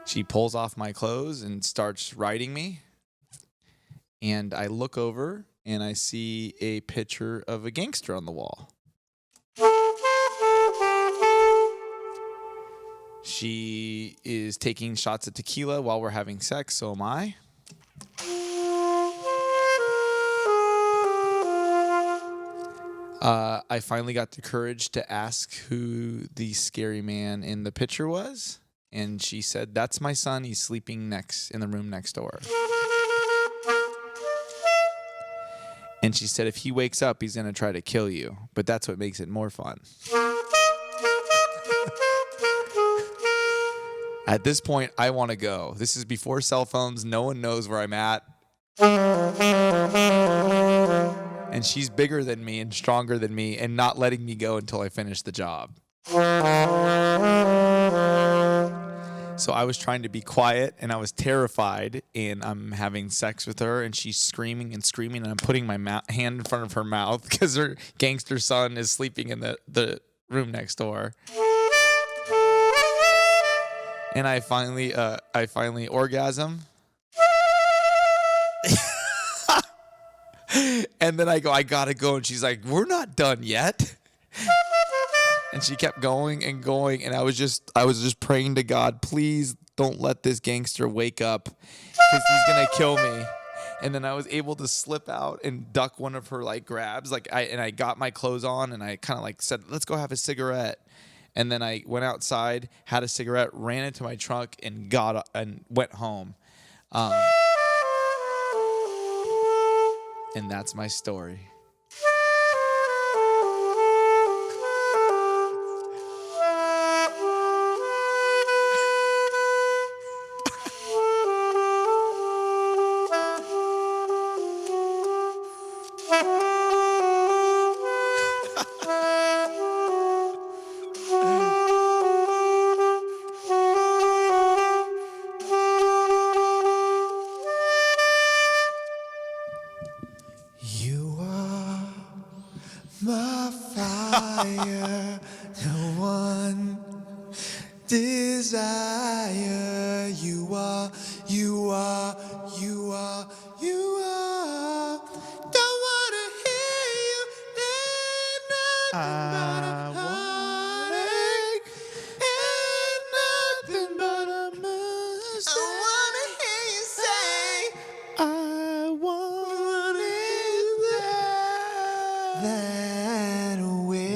C: She pulls off my clothes and starts riding me. And I look over and I see a picture of a gangster on the wall. She is taking shots of tequila while we're having sex, so am I. I finally got the courage to ask who the scary man in the picture was, and she said, "That's my son. He's sleeping in the room next door." And she said, "If he wakes up, he's going to try to kill you, but that's what makes it more fun." At this point, I want to go. This is before cell phones. No one knows where I'm at. And she's bigger than me and stronger than me and not letting me go until I finish the job. So I was trying to be quiet and I was terrified, and I'm having sex with her and she's screaming and screaming, and I'm putting my hand in front of her mouth because her gangster son is sleeping in the room next door. And I finally orgasm. And then I go, I gotta go. And she's like, we're not done yet. And she kept going and going. And I was just praying to God, please don't let this gangster wake up because he's gonna kill me. And then I was able to slip out and duck one of her like grabs. I got my clothes on and I kind of like said, let's go have a cigarette. And then I went outside, had a cigarette, ran into my trunk, and went home. And that's my story.
A: You are my fire, the one desire. You are. Don't wanna hear you. Ain't nothing but a heartache. Ain't nothing but a mistake. I wanna hear you say, I want it that way.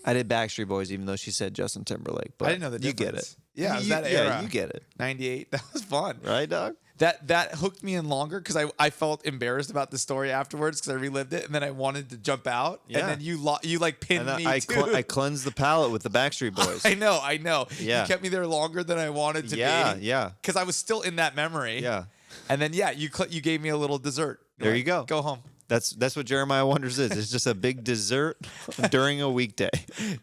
D: I did Backstreet Boys, even though she said Justin Timberlake. But
C: I didn't know the
D: you get
C: difference.
D: it.
C: Yeah, it was that
D: Yeah,
C: era.
D: you get it.
C: 98. That was fun.
D: Right, dog?
C: That hooked me in longer because I felt embarrassed about the story afterwards because I relived it, and then I wanted to jump out.
D: Yeah.
C: And then you like pinned
D: And
C: me
D: I
C: too.
D: cleansed the palate with the Backstreet Boys.
C: I know.
D: Yeah.
C: You kept me there longer than I wanted to
D: Yeah,
C: be.
D: yeah.
C: Because I was still in that memory.
D: Yeah.
C: And then you gave me a little dessert.
D: There you go.
C: Go home.
D: That's what Jeremiah Wonders is. It's just a big dessert during a weekday.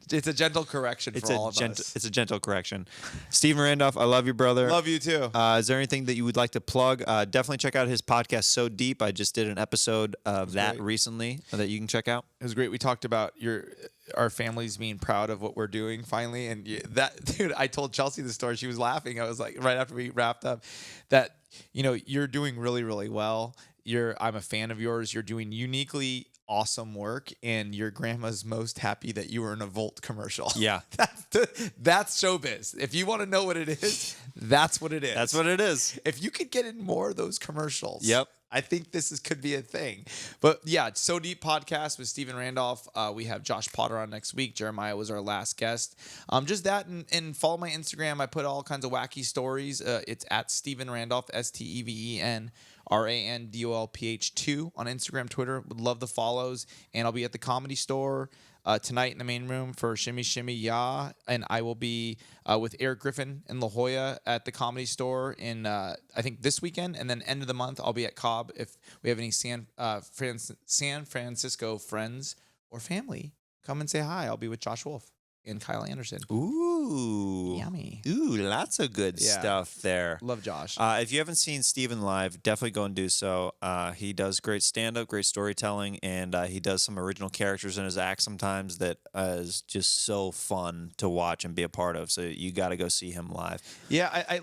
C: It's a gentle correction for all of us.
D: It's a gentle correction. Stephen Randolph, I love you, brother.
C: Love you too.
D: Is there anything that you would like to plug? Definitely check out his podcast, So Deep. I just did an episode of that recently that you can check out.
C: It was great. We talked about our families being proud of what we're doing finally, and dude, I told Chelsea the story. She was laughing. I was like, right after we wrapped up, that you're doing really, really well. I'm a fan of yours. You're doing uniquely awesome work, and your grandma's most happy that you were in a Volt commercial.
D: Yeah.
C: That's showbiz. If you want to know what it is, that's what it is.
D: That's what it is.
C: If you could get in more of those commercials.
D: Yep.
C: I think this could be a thing. But yeah, So Deep podcast with Stephen Randolph. We have Josh Potter on next week. Jeremiah was our last guest. Just that, and follow my Instagram. I put all kinds of wacky stories. It's at Stephen Randolph, STEVEN RANDOLPH 2 on Instagram, Twitter. Would love the follows. And I'll be at the Comedy Store tonight in the main room for Shimmy Shimmy Ya, and I will be with Eric Griffin in La Jolla at the Comedy Store in I think this weekend, and then end of the month I'll be at Cobb. If we have any San Francisco friends or family, come and say hi. I'll be with Josh Wolf and Kyle Anderson.
D: Ooh.
C: Yummy.
D: Ooh, lots of good stuff there.
C: Love Josh.
D: If you haven't seen Steven live, definitely go and do so. He does great stand-up, great storytelling, and he does some original characters in his act sometimes that is just so fun to watch and be a part of. So you got to go see him live.
C: Yeah,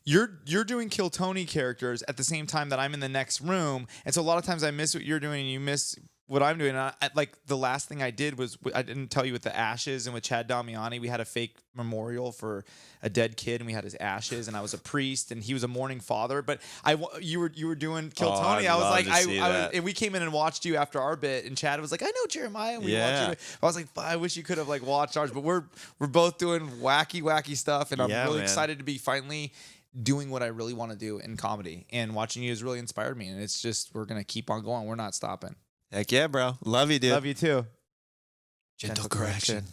C: you're doing Kill Tony characters at the same time that I'm in the next room, and so a lot of times I miss what you're doing and you miss what I'm doing. Like the last thing I did was, I didn't tell you, with the ashes and with Chad Damiani, we had a fake memorial for a dead kid, and we had his ashes, and I was a priest and he was a mourning father. But you were doing Kill Tony. I was like, and we came in and watched you after our bit, and Chad was like, I know Jeremiah, and we watched you. I was like, I wish you could have like watched ours, but we're both doing wacky stuff, and I'm really excited to be finally doing what I really want to do in comedy, and watching you has really inspired me, and it's just, we're gonna keep on going. We're not stopping.
D: Heck yeah, bro. Love you, dude.
C: Love you too.
D: Gentle correction.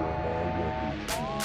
B: Jeremiah,